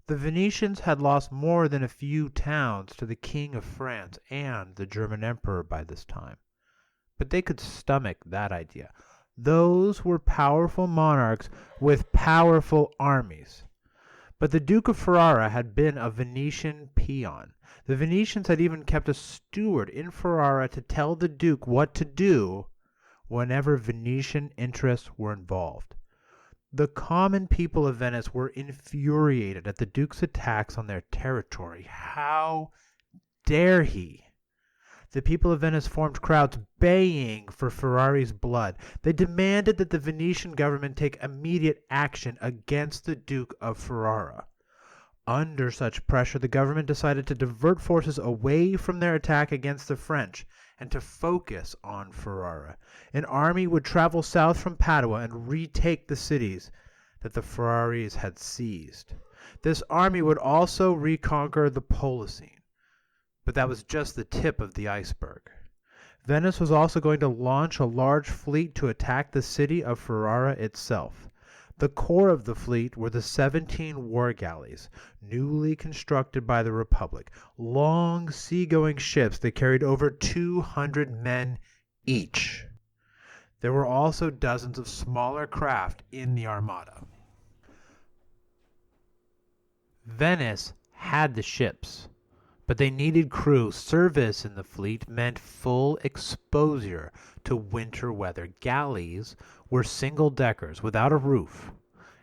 the Venetians had lost more than a few towns to the King of France and the German Emperor by this time. But they could stomach that idea. Those were powerful monarchs with powerful armies. But the Duke of Ferrara had been a Venetian peon. The Venetians had even kept a steward in Ferrara to tell the Duke what to do whenever Venetian interests were involved. The common people of Venice were infuriated at the Duke's attacks on their territory. How dare he? The people of Venice formed crowds baying for Ferrari's blood. They demanded that the Venetian government take immediate action against the Duke of Ferrara. Under such pressure, the government decided to divert forces away from their attack against the French and to focus on Ferrara. An army would travel south from Padua and retake the cities that the Ferraris had seized. This army would also reconquer the Polesine. But that was just the tip of the iceberg. Venice was also going to launch a large fleet to attack the city of Ferrara itself. The core of the fleet were the 17 war galleys, newly constructed by the Republic, long seagoing ships that carried over 200 men each. There were also dozens of smaller craft in the armada. Venice had the ships, but they needed crew. Service in the fleet meant full exposure to winter weather. Galleys were single-deckers without a roof,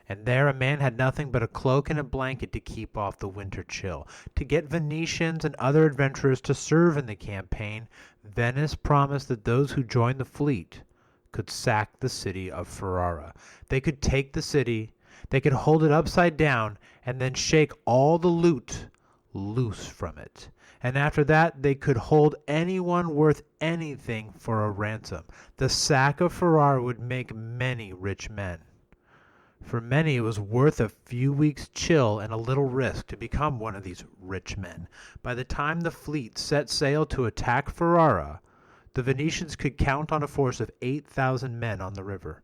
and there a man had nothing but a cloak and a blanket to keep off the winter chill. To get Venetians and other adventurers to serve in the campaign, Venice promised that those who joined the fleet could sack the city of Ferrara. They could take the city, they could hold it upside down, and then shake all the loot loose from it. And after that, they could hold anyone worth anything for a ransom. The sack of Ferrara would make many rich men. For many, it was worth a few weeks' chill and a little risk to become one of these rich men. By the time the fleet set sail to attack Ferrara, the Venetians could count on a force of 8,000 men on the river.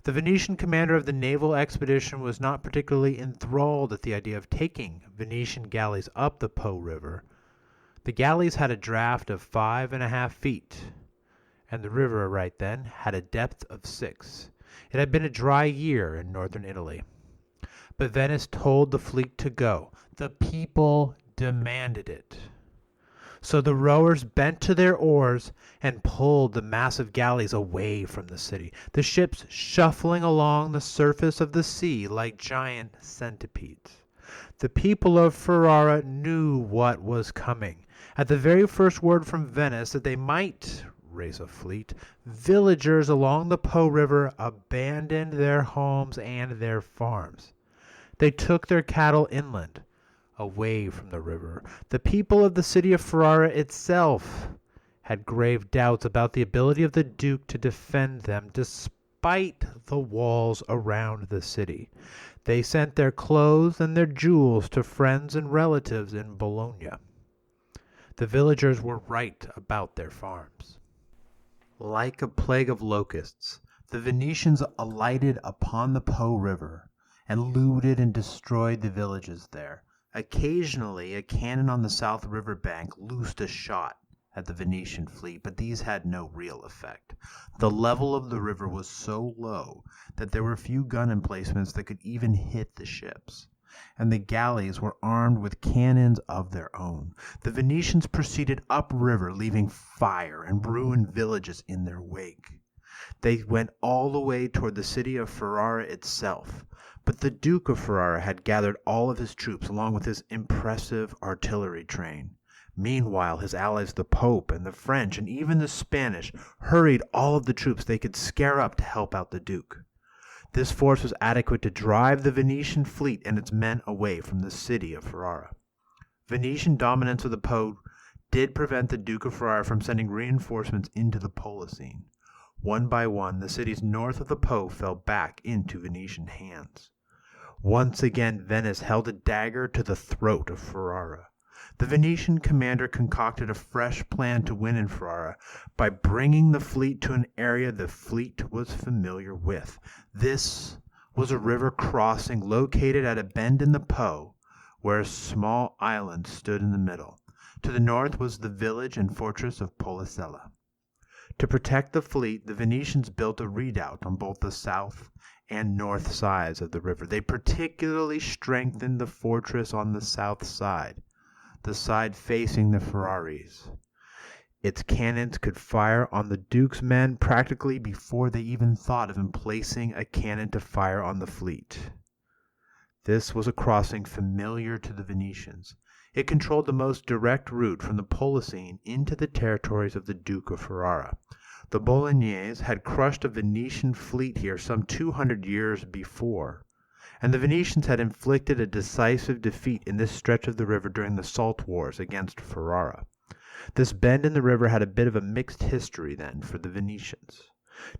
The Venetian commander of the naval expedition was not particularly enthralled at the idea of taking Venetian galleys up the Po River. The galleys had a draft of 5.5 feet, and the river right then had a depth of 6. It had been a dry year in northern Italy. But Venice told the fleet to go. The people demanded it. So the rowers bent to their oars and pulled the massive galleys away from the city, the ships shuffling along the surface of the sea like giant centipedes. The people of Ferrara knew what was coming. At the very first word from Venice that they might raise a fleet, villagers along the Po River abandoned their homes and their farms. They took their cattle inland, away from the river. The people of the city of Ferrara itself had grave doubts about the ability of the Duke to defend them despite the walls around the city. They sent their clothes and their jewels to friends and relatives in Bologna. The villagers were right about their farms. Like a plague of locusts, the Venetians alighted upon the Po River and looted and destroyed the villages there. Occasionally, a cannon on the South River bank loosed a shot at the Venetian fleet, but these had no real effect. The level of the river was so low that there were few gun emplacements that could even hit the ships, and the galleys were armed with cannons of their own. The Venetians proceeded upriver, leaving fire and ruined villages in their wake. They went all the way toward the city of Ferrara itself. But the Duke of Ferrara had gathered all of his troops along with his impressive artillery train. Meanwhile, his allies, the Pope and the French and even the Spanish, hurried all of the troops they could scare up to help out the Duke. This force was adequate to drive the Venetian fleet and its men away from the city of Ferrara. Venetian dominance of the Po did prevent the Duke of Ferrara from sending reinforcements into the Polesine. One by one, the cities north of the Po fell back into Venetian hands. Once again, Venice held a dagger to the throat of Ferrara. The Venetian commander concocted a fresh plan to win in Ferrara by bringing the fleet to an area the fleet was familiar with. This was a river crossing located at a bend in the Po, where a small island stood in the middle. To the north was the village and fortress of Policella. To protect the fleet, the Venetians built a redoubt on both the south and north sides of the river. They particularly strengthened the fortress on the south side, the side facing the Ferraris. Its cannons could fire on the Duke's men practically before they even thought of emplacing a cannon to fire on the fleet. This was a crossing familiar to the Venetians. It controlled the most direct route from the Polesine into the territories of the Duke of Ferrara. The Bolognese had crushed a Venetian fleet here some 200 years before, and the Venetians had inflicted a decisive defeat in this stretch of the river during the Salt Wars against Ferrara. This bend in the river had a bit of a mixed history then for the Venetians.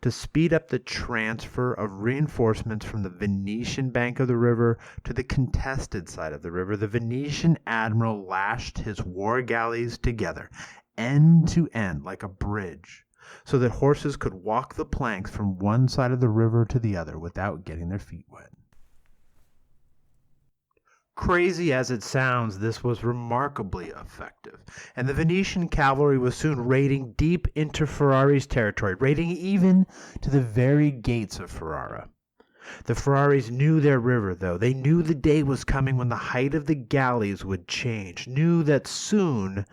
To speed up the transfer of reinforcements from the Venetian bank of the river to the contested side of the river, the Venetian admiral lashed his war galleys together, end to end like a bridge, so that horses could walk the planks from one side of the river to the other without getting their feet wet. Crazy as it sounds, this was remarkably effective, and the Venetian cavalry was soon raiding deep into Ferrari's territory, raiding even to the very gates of Ferrara. The Ferraris knew their river, though. They knew the day was coming when the height of the galleys would change, knew that soon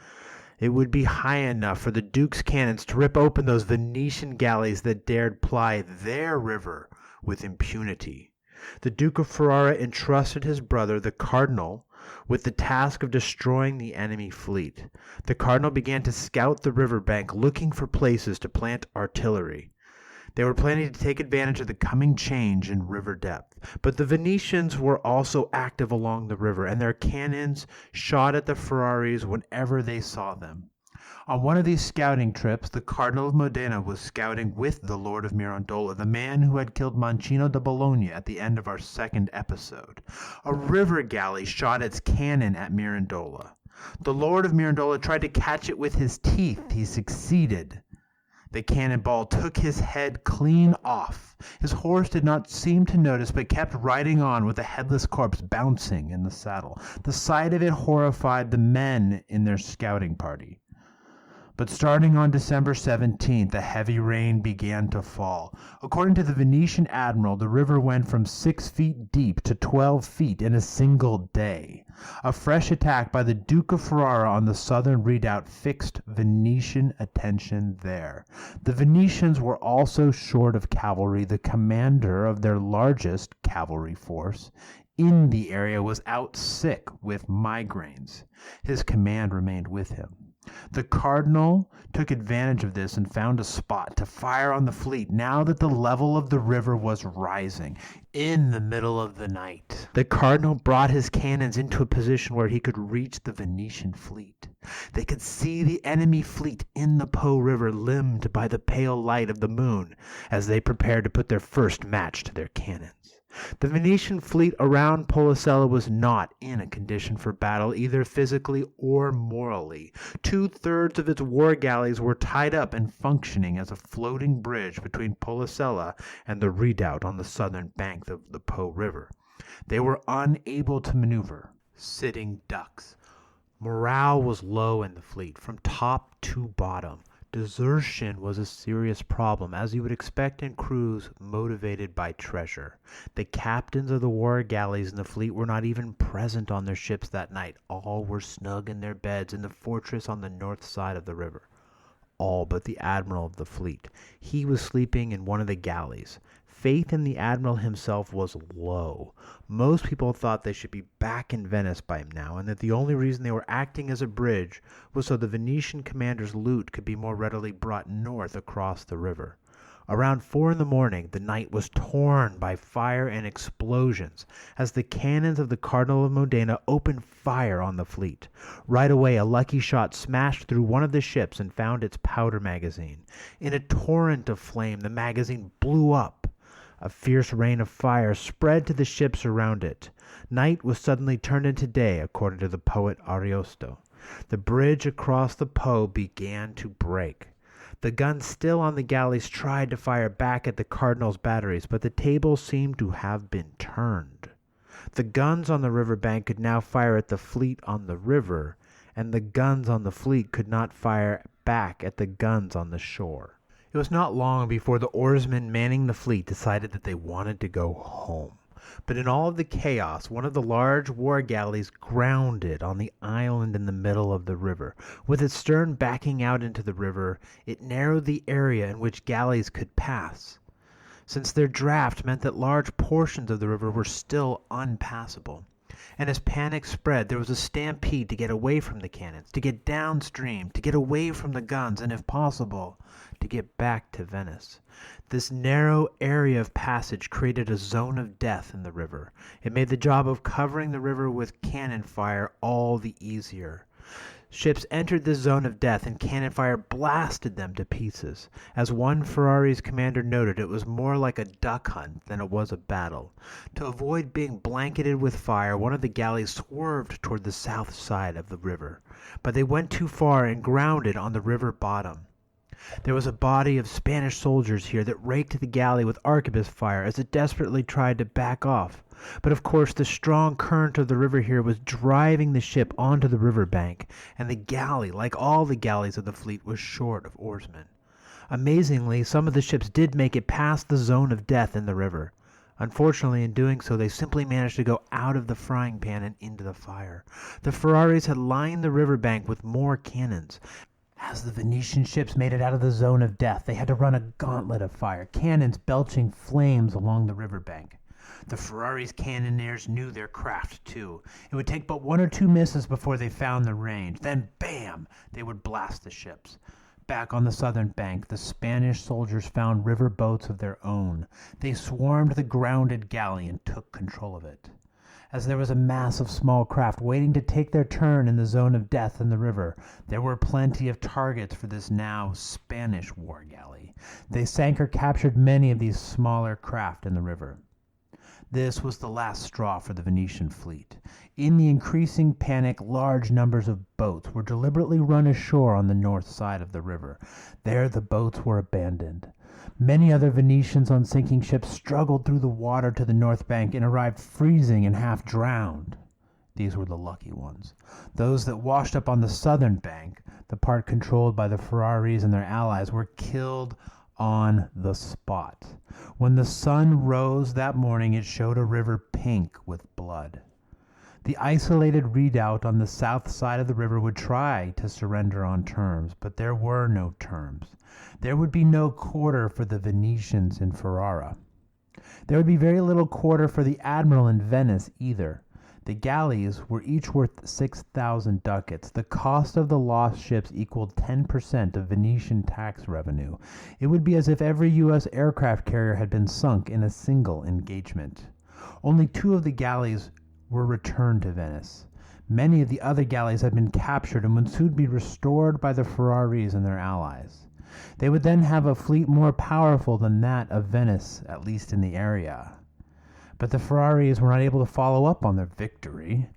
it would be high enough for the Duke's cannons to rip open those Venetian galleys that dared ply their river with impunity. The Duke of Ferrara entrusted his brother, the Cardinal, with the task of destroying the enemy fleet. The Cardinal began to scout the river bank, looking for places to plant artillery. They were planning to take advantage of the coming change in river depth. But the Venetians were also active along the river, and their cannons shot at the Ferraris whenever they saw them. On one of these scouting trips, the Cardinal of Modena was scouting with the Lord of Mirandola, the man who had killed Mancino da Bologna at the end of our second episode. A river galley shot its cannon at Mirandola. The Lord of Mirandola tried to catch it with his teeth. He succeeded. The cannonball took his head clean off. His horse did not seem to notice, but kept riding on with the headless corpse bouncing in the saddle. The sight of it horrified the men in their scouting party. But starting on December 17th, a heavy rain began to fall. According to the Venetian admiral, the river went from 6 feet deep to 12 feet in a single day. A fresh attack by the Duke of Ferrara on the southern redoubt fixed Venetian attention there. The Venetians were also short of cavalry. The commander of their largest cavalry force in the area was out sick with migraines. His command remained with him. The Cardinal took advantage of this and found a spot to fire on the fleet now that the level of the river was rising. In the middle of the night, the Cardinal brought his cannons into a position where he could reach the Venetian fleet. They could see the enemy fleet in the Po River, limned by the pale light of the moon, as they prepared to put their first match to their cannons. The Venetian fleet around Policella was not in a condition for battle, either physically or morally. 2/3 of its war galleys were tied up and functioning as a floating bridge between Policella and the redoubt on the southern bank of the Po River. They were unable to maneuver, sitting ducks. Morale was low in the fleet, from top to bottom. Desertion was a serious problem, as you would expect in crews motivated by treasure. The captains of the war galleys in the fleet were not even present on their ships that night. All were snug in their beds in the fortress on the north side of the river. all but the admiral of the fleet. He was sleeping in one of the galleys. Faith in the admiral himself was low. Most people thought they should be back in Venice by now, and that the only reason they were acting as a bridge was so the Venetian commander's loot could be more readily brought north across the river. Around 4 a.m, the night was torn by fire and explosions as the cannons of the Cardinal of Modena opened fire on the fleet. Right away, a lucky shot smashed through one of the ships and found its powder magazine. In a torrent of flame, the magazine blew up. A fierce rain of fire spread to the ships around it. Night was suddenly turned into day, according to the poet Ariosto. The bridge across the Po began to break. The guns still on the galleys tried to fire back at the Cardinal's batteries, but the tables seemed to have been turned. The guns on the river bank could now fire at the fleet on the river, and the guns on the fleet could not fire back at the guns on the shore. It was not long before the oarsmen manning the fleet decided that they wanted to go home. But in all of the chaos, one of the large war galleys grounded on the island in the middle of the river. With its stern backing out into the river, it narrowed the area in which galleys could pass, since their draft meant that large portions of the river were still unpassable. And as panic spread, there was a stampede to get away from the cannons, to get downstream, to get away from the guns, and if possible, to get back to Venice. This narrow area of passage created a zone of death in the river. It made the job of covering the river with cannon fire all the easier. Ships entered this zone of death, and cannon fire blasted them to pieces. As one Ferrari's commander noted, it was more like a duck hunt than it was a battle. To avoid being blanketed with fire, one of the galleys swerved toward the south side of the river, but they went too far and grounded on the river bottom. There was a body of Spanish soldiers here that raked the galley with arquebus fire as it desperately tried to back off. But of course the strong current of the river here was driving the ship onto the river bank, and the galley, like all the galleys of the fleet, was short of oarsmen. Amazingly, some of the ships did make it past the zone of death in the river. Unfortunately, in doing so, they simply managed to go out of the frying pan and into the fire. The Ferraris had lined the river bank with more cannons. As the Venetian ships made it out of the zone of death, they had to run a gauntlet of fire, cannons belching flames along the riverbank. The Ferrari's cannoneers knew their craft, too. It would take but 1 or 2 misses before they found the range. Then, bam, they would blast the ships. Back on the southern bank, the Spanish soldiers found river boats of their own. They swarmed the grounded galley and took control of it. As there was a mass of small craft waiting to take their turn in the zone of death in the river, there were plenty of targets for this now Spanish war galley. They sank or captured many of these smaller craft in the river. This was the last straw for the Venetian fleet. In the increasing panic, large numbers of boats were deliberately run ashore on the north side of the river. There the boats were abandoned. Many other Venetians on sinking ships struggled through the water to the north bank and arrived freezing and half drowned. These were the lucky ones. Those that washed up on the southern bank, the part controlled by the Ferraris and their allies, were killed on the spot. When the sun rose that morning, it showed a river pink with blood. The isolated redoubt on the south side of the river would try to surrender on terms, but there were no terms. There would be no quarter for the Venetians in Ferrara. There would be very little quarter for the admiral in Venice either. The galleys were each worth 6,000 ducats. The cost of the lost ships equaled 10% of Venetian tax revenue. It would be as if every U.S. aircraft carrier had been sunk in a single engagement. Only 2 of the galleys were returned to Venice. Many of the other galleys had been captured and would soon be restored by the Ferraris and their allies. They would then have a fleet more powerful than that of Venice, at least in the area. But the Ferraris were not able to follow up on their victory.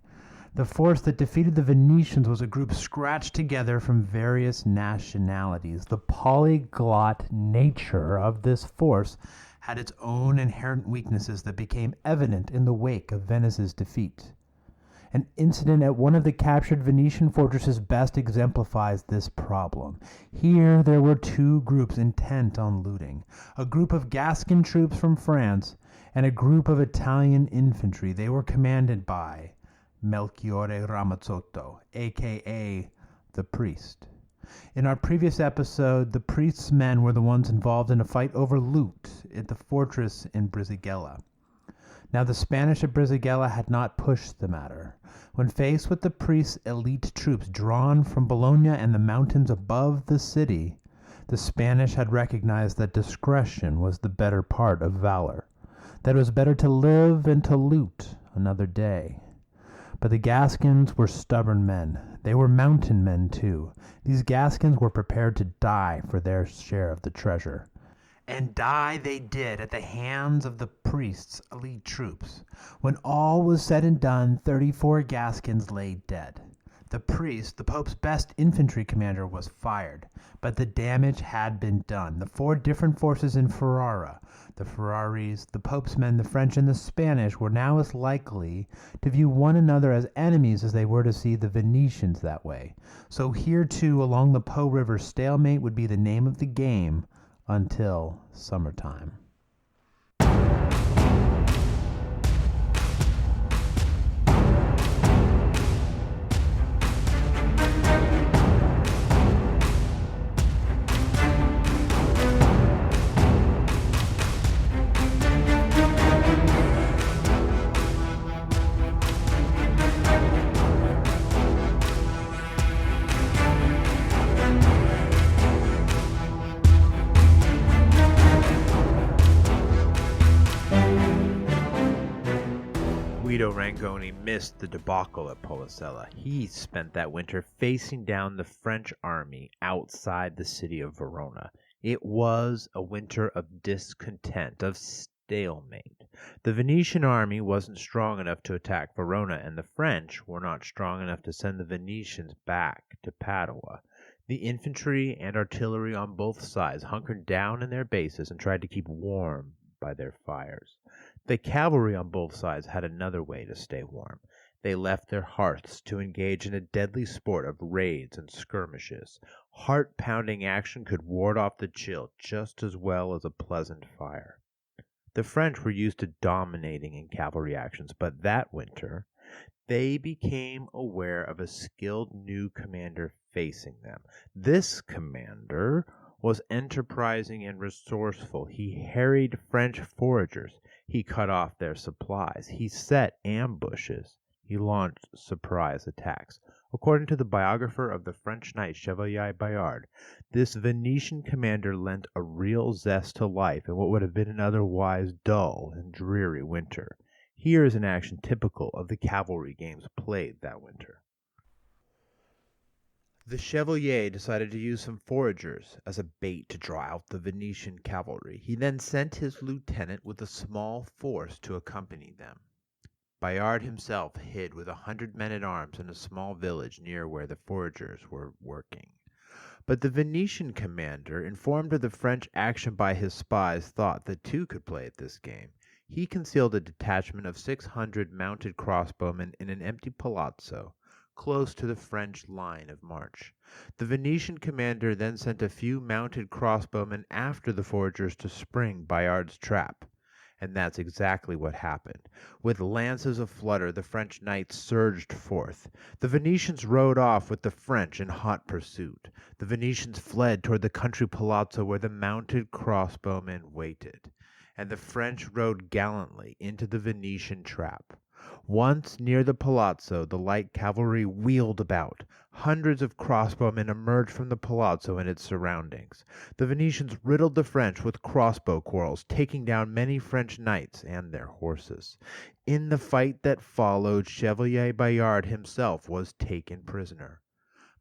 The force that defeated the Venetians was a group scratched together from various nationalities. The polyglot nature of this force had its own inherent weaknesses that became evident in the wake of Venice's defeat. An incident at one of the captured Venetian fortresses best exemplifies this problem. Here there were 2 groups intent on looting. A group of Gascon troops from France and a group of Italian infantry. They were commanded by Melchiorre Ramazzotto, a.k.a. the priest. In our previous episode, the priest's men were the ones involved in a fight over loot at the fortress in Brizigella. Now the Spanish at Brizigella had not pushed the matter. When faced with the priest's elite troops drawn from Bologna and the mountains above the city, the Spanish had recognized that discretion was the better part of valor, that it was better to live and to loot another day. But the Gascons were stubborn men. They were mountain men too. These Gascons were prepared to die for their share of the treasure. And die they did at the hands of the priest's elite troops. When all was said and done, 34 Gascons lay dead. The priest, the Pope's best infantry commander, was fired, but the damage had been done. The 4 different forces in Ferrara, the Ferraris, the Pope's men, the French, and the Spanish, were now as likely to view one another as enemies as they were to see the Venetians that way. So here too, along the Po River, stalemate would be the name of the game until summertime. Guido Rangoni missed the debacle at Policella. He spent that winter facing down the French army outside the city of Verona. It was a winter of discontent, of stalemate. The Venetian army wasn't strong enough to attack Verona, and the French were not strong enough to send the Venetians back to Padua. The infantry and artillery on both sides hunkered down in their bases and tried to keep warm by their fires. The cavalry on both sides had another way to stay warm. They left their hearths to engage in a deadly sport of raids and skirmishes. Heart-pounding action could ward off the chill just as well as a pleasant fire. The French were used to dominating in cavalry actions, but that winter they became aware of a skilled new commander facing them. This commander was enterprising and resourceful. He harried French foragers. He cut off their supplies. He set ambushes. He launched surprise attacks. According to the biographer of the French knight Chevalier Bayard, this Venetian commander lent a real zest to life in what would have been an otherwise dull and dreary winter. Here is an action typical of the cavalry games played that winter. The Chevalier decided to use some foragers as a bait to draw out the Venetian cavalry. He then sent his lieutenant with a small force to accompany them. Bayard himself hid with 100 men-at-arms in a small village near where the foragers were working. But the Venetian commander, informed of the French action by his spies, thought that two could play at this game. He concealed a detachment of 600 mounted crossbowmen in an empty palazzo close to the French line of march. The Venetian commander then sent a few mounted crossbowmen after the foragers to spring Bayard's trap. And that's exactly what happened. With lances aflutter, the French knights surged forth. The Venetians rode off with the French in hot pursuit. The Venetians fled toward the country palazzo where the mounted crossbowmen waited, and the French rode gallantly into the Venetian trap. Once near the palazzo, the light cavalry wheeled about. Hundreds of crossbowmen emerged from the palazzo and its surroundings. The Venetians riddled the French with crossbow quarrels, taking down many French knights and their horses. In the fight that followed, Chevalier Bayard himself was taken prisoner.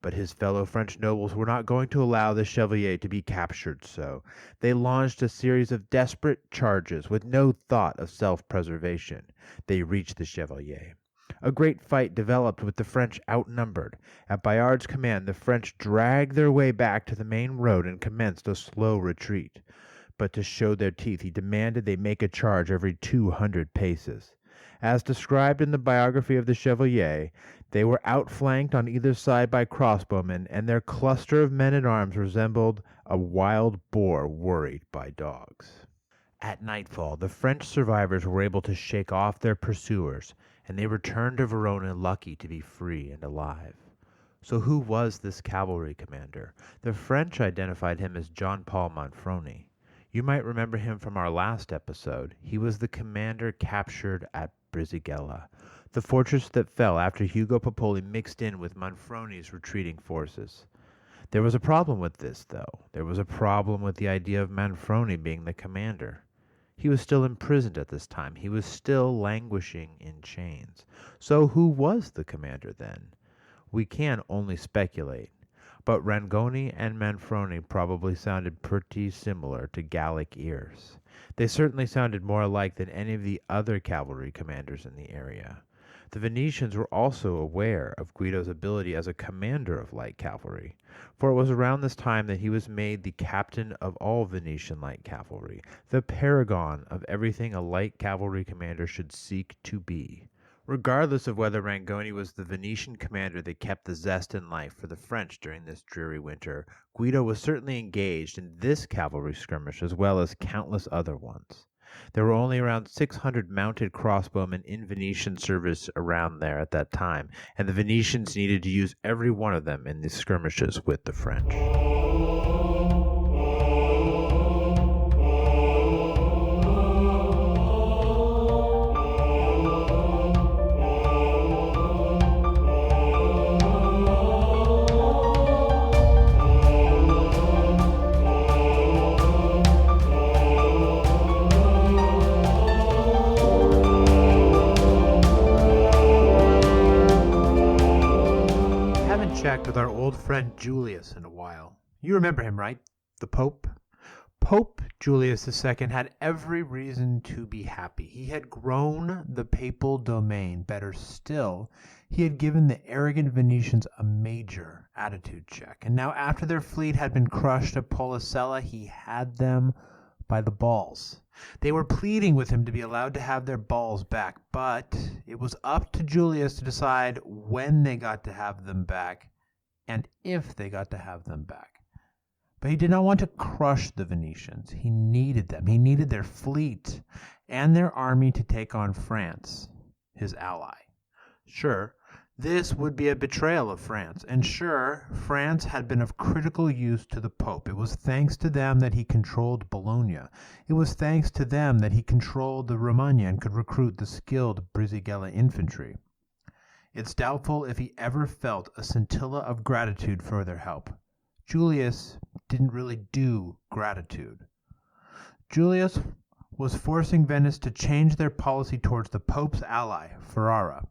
But his fellow French nobles were not going to allow the Chevalier to be captured so. They launched a series of desperate charges with no thought of self-preservation. They reached the Chevalier. A great fight developed with the French outnumbered. At Bayard's command, the French dragged their way back to the main road and commenced a slow retreat. But to show their teeth, he demanded they make a charge every 200 paces. As described in the biography of the Chevalier, they were outflanked on either side by crossbowmen, and their cluster of men-at-arms resembled a wild boar worried by dogs. At nightfall, the French survivors were able to shake off their pursuers, and they returned to Verona lucky to be free and alive. So who was this cavalry commander? The French identified him as Jean-Paul Manfroni. You might remember him from our last episode. He was the commander captured at Brisighella, the fortress that fell after Hugo Popoli mixed in with Manfroni's retreating forces. There was a problem with this, though. There was a problem with the idea of Manfroni being the commander. He was still imprisoned at this time. He was still languishing in chains. So who was the commander then? We can only speculate. But Rangoni and Manfroni probably sounded pretty similar to Gallic ears. They certainly sounded more alike than any of the other cavalry commanders in the area. The Venetians were also aware of Guido's ability as a commander of light cavalry, for it was around this time that he was made the captain of all Venetian light cavalry, the paragon of everything a light cavalry commander should seek to be. Regardless of whether Rangoni was the Venetian commander that kept the zest in life for the French during this dreary winter, Guido was certainly engaged in this cavalry skirmish as well as countless other ones. There were only around 600 mounted crossbowmen in Venetian service around there at that time, and the Venetians needed to use every one of them in these skirmishes with the French. Checked with our old friend Julius in a while. You remember him, right? The Pope? Pope Julius II had every reason to be happy. He had grown the papal domain. Better still, he had given the arrogant Venetians a major attitude check. And now after their fleet had been crushed at Policella, he had them by the balls. They were pleading with him to be allowed to have their balls back, but it was up to Julius to decide when they got to have them back and if they got to have them back. But he did not want to crush the Venetians. He needed them. He needed their fleet and their army to take on France, his ally. Sure, this would be a betrayal of France, and sure, France had been of critical use to the Pope. It was thanks to them that he controlled Bologna. It was thanks to them that he controlled the Romagna and could recruit the skilled Brisighella infantry. It's doubtful if he ever felt a scintilla of gratitude for their help. Julius didn't really do gratitude. Julius was forcing Venice to change their policy towards the Pope's ally, Ferrara.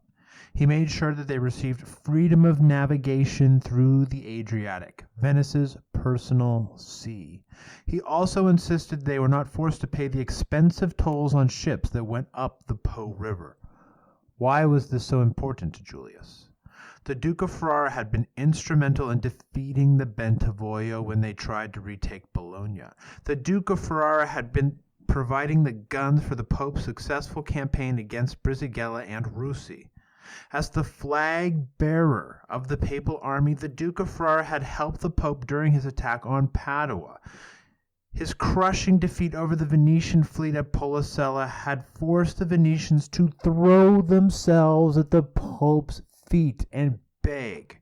He made sure that they received freedom of navigation through the Adriatic, Venice's personal sea. He also insisted they were not forced to pay the expensive tolls on ships that went up the Po River. Why was this so important to Julius? The Duke of Ferrara had been instrumental in defeating the Bentivoglio when they tried to retake Bologna. The Duke of Ferrara had been providing the guns for the Pope's successful campaign against Brisighella and Russi. As the flag-bearer of the papal army, the Duke of Ferrara had helped the Pope during his attack on Padua. His crushing defeat over the Venetian fleet at Policella had forced the Venetians to throw themselves at the Pope's feet and beg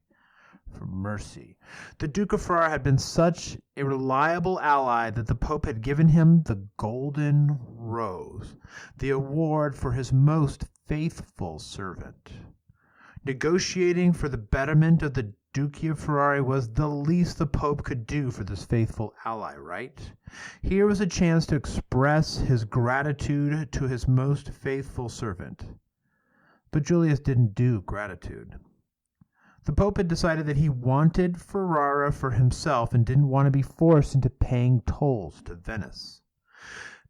for mercy. The Duke of Ferrara had been such a reliable ally that the Pope had given him the Golden Rose, the award for his most faithful servant. Negotiating for the betterment of the Duchy of Ferrara was the least the Pope could do for this faithful ally, right? Here was a chance to express his gratitude to his most faithful servant. But Julius didn't do gratitude. The Pope had decided that he wanted Ferrara for himself and didn't want to be forced into paying tolls to Venice.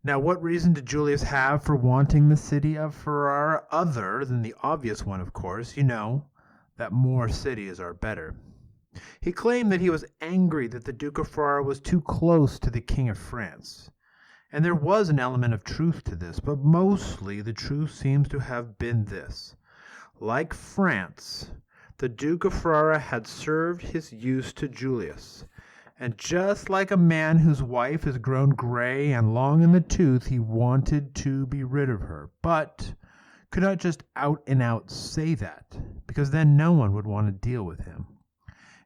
Now, what reason did Julius have for wanting the city of Ferrara other than the obvious one, of course, that more cities are better? He claimed that he was angry that the Duke of Ferrara was too close to the King of France. And there was an element of truth to this, but mostly the truth seems to have been this. Like France, the Duke of Ferrara had served his use to Julius. And just like a man whose wife has grown gray and long in the tooth, he wanted to be rid of her, but could not just out and out say that, because then no one would want to deal with him.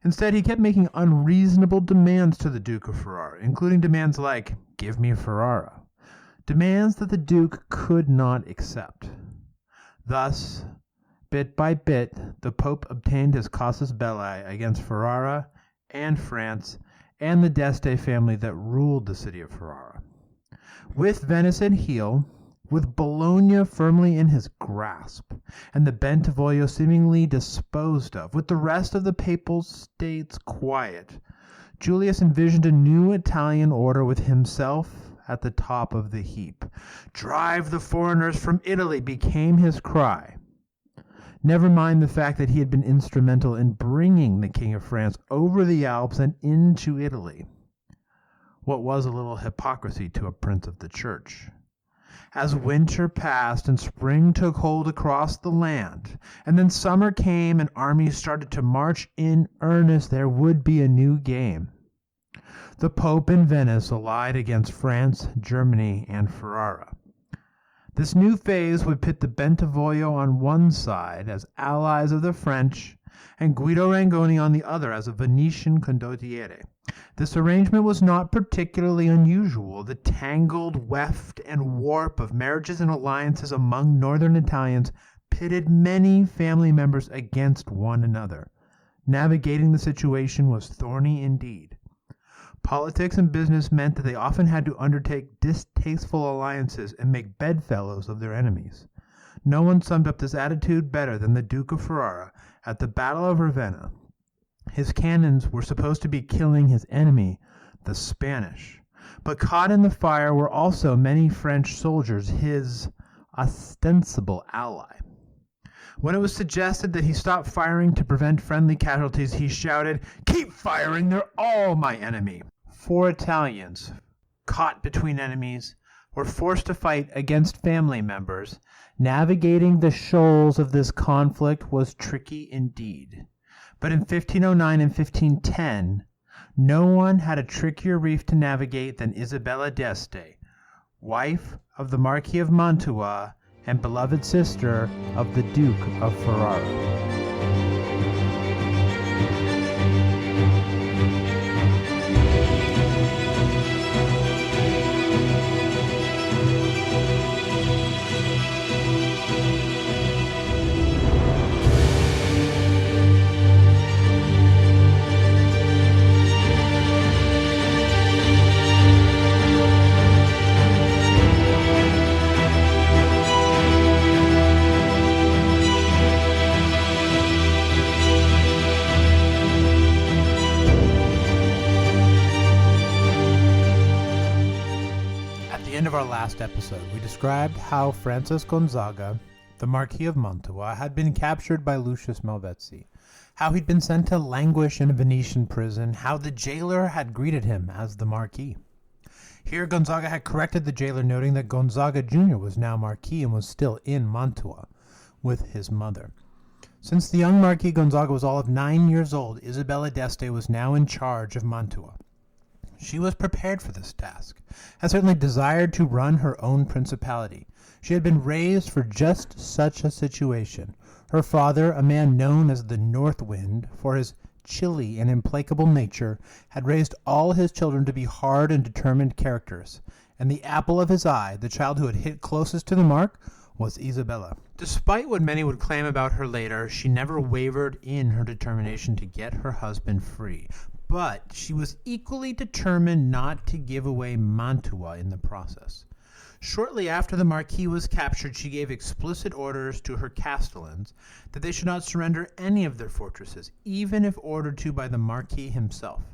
Instead, he kept making unreasonable demands to the Duke of Ferrara, including demands like, "Give me Ferrara," demands that the Duke could not accept. Thus, bit by bit, the Pope obtained his casus belli against Ferrara and France and the d'Este family that ruled the city of Ferrara. With Venice at heel, with Bologna firmly in his grasp, and the Bentivoglio seemingly disposed of, with the rest of the papal states quiet, Julius envisioned a new Italian order with himself at the top of the heap. "Drive the foreigners from Italy" became his cry. Never mind the fact that he had been instrumental in bringing the King of France over the Alps and into Italy. What was a little hypocrisy to a prince of the church. As winter passed and spring took hold across the land, and then summer came and armies started to march in earnest, there would be a new game. The Pope and Venice allied against France, Germany, and Ferrara. This new phase would pit the Bentivoglio on one side as allies of the French, and Guido Rangoni on the other as a Venetian condottiere. This arrangement was not particularly unusual. The tangled weft and warp of marriages and alliances among northern Italians pitted many family members against one another. Navigating the situation was thorny indeed. Politics and business meant that they often had to undertake distasteful alliances and make bedfellows of their enemies. No one summed up this attitude better than the Duke of Ferrara at the Battle of Ravenna. His cannons were supposed to be killing his enemy, the Spanish. But caught in the fire were also many French soldiers, his ostensible ally. When it was suggested that he stop firing to prevent friendly casualties, he shouted, "Keep firing, they're all my enemy." 4 Italians, caught between enemies, were forced to fight against family members. Navigating the shoals of this conflict was tricky indeed. But in 1509 and 1510, no one had a trickier reef to navigate than Isabella d'Este, wife of the Marquis of Mantua and beloved sister of the Duke of Ferrara. Of our last episode, we described how Francis Gonzaga, the Marquis of Mantua, had been captured by Lucius Malvezzi, how he'd been sent to languish in a Venetian prison, how the jailer had greeted him as the Marquis. Here Gonzaga had corrected the jailer, noting that Gonzaga Jr. was now Marquis and was still in Mantua with his mother. Since the young Marquis Gonzaga was all of 9 years old, Isabella d'Este was now in charge of Mantua. She was prepared for this task, and certainly desired to run her own principality. She had been raised for just such a situation. Her father, a man known as the North Wind for his chilly and implacable nature, had raised all his children to be hard and determined characters, and the apple of his eye, the child who had hit closest to the mark, was Isabella. Despite what many would claim about her later, she never wavered in her determination to get her husband free. But she was equally determined not to give away Mantua in the process. Shortly after the Marquis was captured, she gave explicit orders to her castellans that they should not surrender any of their fortresses, even if ordered to by the Marquis himself.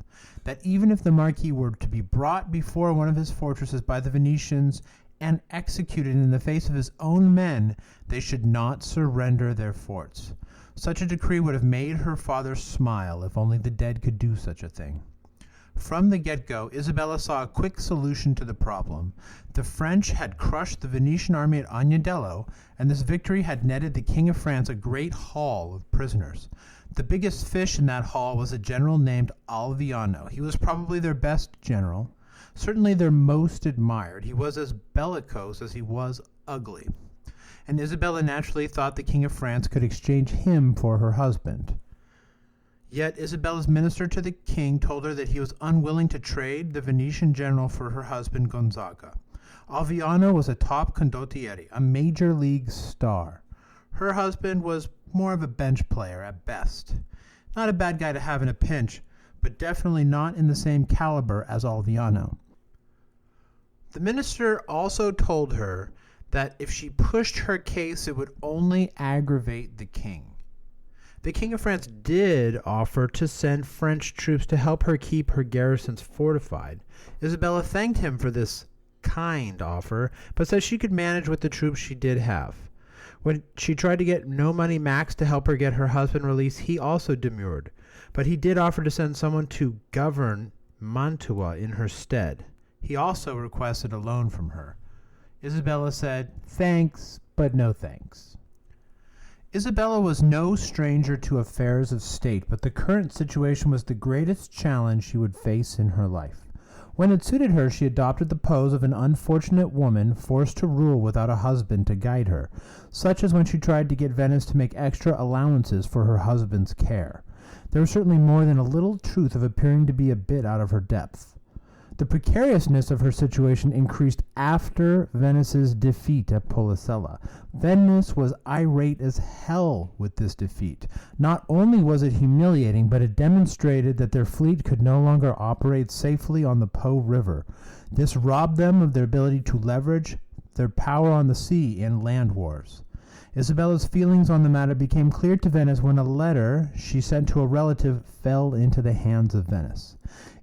That even if the Marquis were to be brought before one of his fortresses by the Venetians and executed in the face of his own men, they should not surrender their forts. Such a decree would have made her father smile, if only the dead could do such a thing. From the get-go, Isabella saw a quick solution to the problem. The French had crushed the Venetian army at Agnadello, and this victory had netted the King of France a great haul of prisoners. The biggest fish in that haul was a general named Alviano. He was probably their best general, certainly their most admired. He was as bellicose as he was ugly, and Isabella naturally thought the King of France could exchange him for her husband. Yet Isabella's minister to the king told her that he was unwilling to trade the Venetian general for her husband Gonzaga. Alviano was a top condottiere, a major league star. Her husband was more of a bench player at best. Not a bad guy to have in a pinch, but definitely not in the same caliber as Alviano. The minister also told her that if she pushed her case, it would only aggravate the king. The King of France did offer to send French troops to help her keep her garrisons fortified. Isabella thanked him for this kind offer, but said she could manage with the troops she did have. When she tried to get No Money Max to help her get her husband released, he also demurred, but he did offer to send someone to govern Mantua in her stead. He also requested a loan from her. Isabella said, "Thanks, but no thanks." Isabella was no stranger to affairs of state, but the current situation was the greatest challenge she would face in her life. When it suited her, she adopted the pose of an unfortunate woman forced to rule without a husband to guide her, such as when she tried to get Venice to make extra allowances for her husband's care. There was certainly more than a little truth of appearing to be a bit out of her depth. The precariousness of her situation increased after Venice's defeat at Policella. Venice was irate as hell with this defeat. Not only was it humiliating, but it demonstrated that their fleet could no longer operate safely on the Po River. This robbed them of their ability to leverage their power on the sea in land wars. Isabella's feelings on the matter became clear to Venice when a letter she sent to a relative fell into the hands of Venice.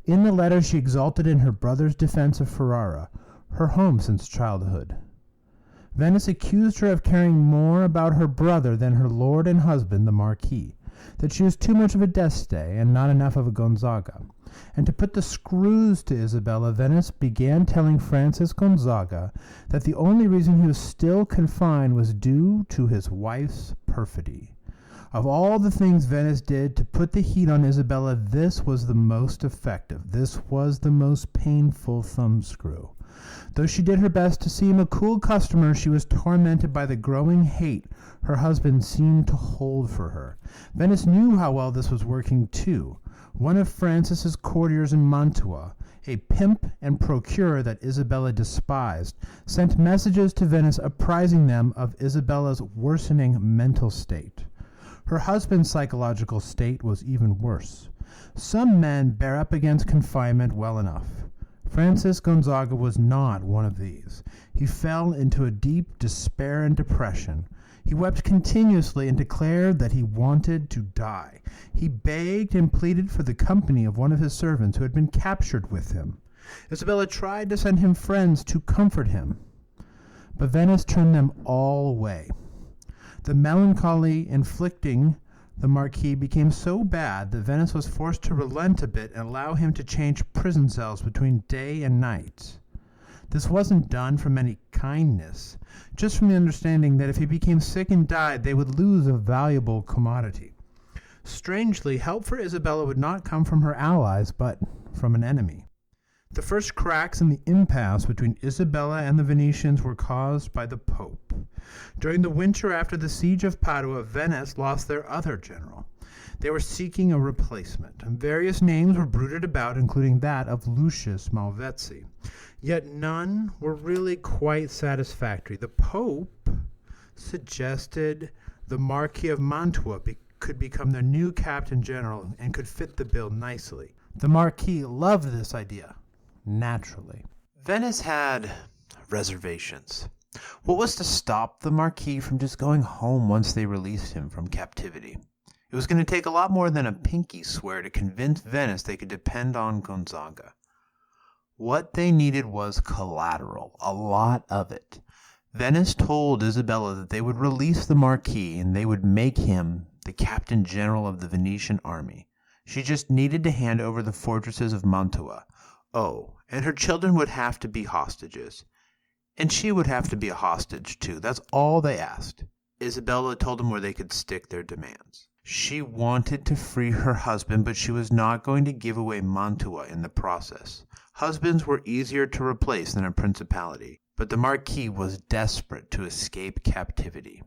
In the letter, she exulted in her brother's defense of Ferrara, her home since childhood. Venice accused her of caring more about her brother than her lord and husband, the Marquis, that she was too much of a D'Este and not enough of a Gonzaga. And to put the screws to Isabella, Venice began telling Francis Gonzaga that the only reason he was still confined was due to his wife's perfidy. Of all the things Venice did to put the heat on Isabella, this was the most effective. This was the most painful thumbscrew. Though she did her best to seem a cool customer, she was tormented by the growing hate her husband seemed to hold for her. Venice knew how well this was working too. One of Francis's courtiers in Mantua, a pimp and procurer that Isabella despised, sent messages to Venice apprising them of Isabella's worsening mental state. Her husband's psychological state was even worse. Some men bear up against confinement well enough. Francis Gonzaga was not one of these. He fell into a deep despair and depression. He wept continuously and declared that he wanted to die. He begged and pleaded for the company of one of his servants who had been captured with him. Isabella tried to send him friends to comfort him, but Venice turned them all away. The melancholy inflicting the Marquis became so bad that Venice was forced to relent a bit and allow him to change prison cells between day and night. This wasn't done from any kindness, just from the understanding that if he became sick and died, they would lose a valuable commodity. Strangely, help for Isabella would not come from her allies, but from an enemy. The first cracks in the impasse between Isabella and the Venetians were caused by the Pope. During the winter after the siege of Padua, Venice lost their other general. They were seeking a replacement, and various names were bruited about, including that of Lucius Malvezzi. Yet none were really quite satisfactory. The Pope suggested the Marquis of Mantua could become their new captain general and could fit the bill nicely. The Marquis loved this idea. Naturally. Venice had reservations. What was to stop the Marquis from just going home once they released him from captivity? It was going to take a lot more than a pinky swear to convince Venice they could depend on Gonzaga. What they needed was collateral, a lot of it. Venice told Isabella that they would release the Marquis and they would make him the captain general of the Venetian army. She just needed to hand over the fortresses of Mantua. Oh, and her children would have to be hostages. And she would have to be a hostage, too. That's all they asked. Isabella told them where they could stick their demands. She wanted to free her husband, but she was not going to give away Mantua in the process. Husbands were easier to replace than a principality, but the Marquis was desperate to escape captivity.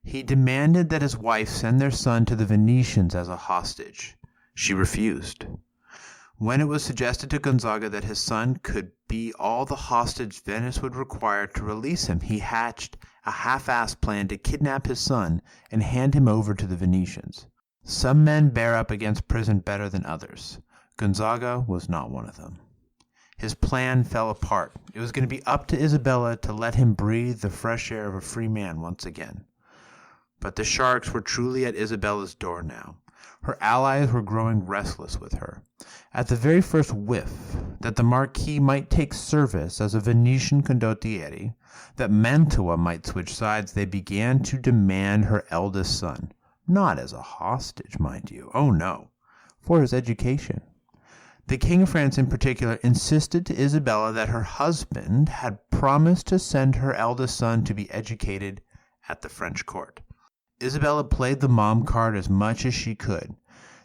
He demanded that his wife send their son to the Venetians as a hostage. She refused. When it was suggested to Gonzaga that his son could be all the hostage Venice would require to release him, he hatched a half-assed plan to kidnap his son and hand him over to the Venetians. Some men bear up against prison better than others. Gonzaga was not one of them. His plan fell apart. It was going to be up to Isabella to let him breathe the fresh air of a free man once again. But the sharks were truly at Isabella's door now. Her allies were growing restless with her. At the very first whiff that the Marquis might take service as a Venetian condottieri, that Mantua might switch sides, they began to demand her eldest son. Not as a hostage, mind you. Oh no. For his education. The King of France in particular insisted to Isabella that her husband had promised to send her eldest son to be educated at the French court. Isabella played the mom card as much as she could,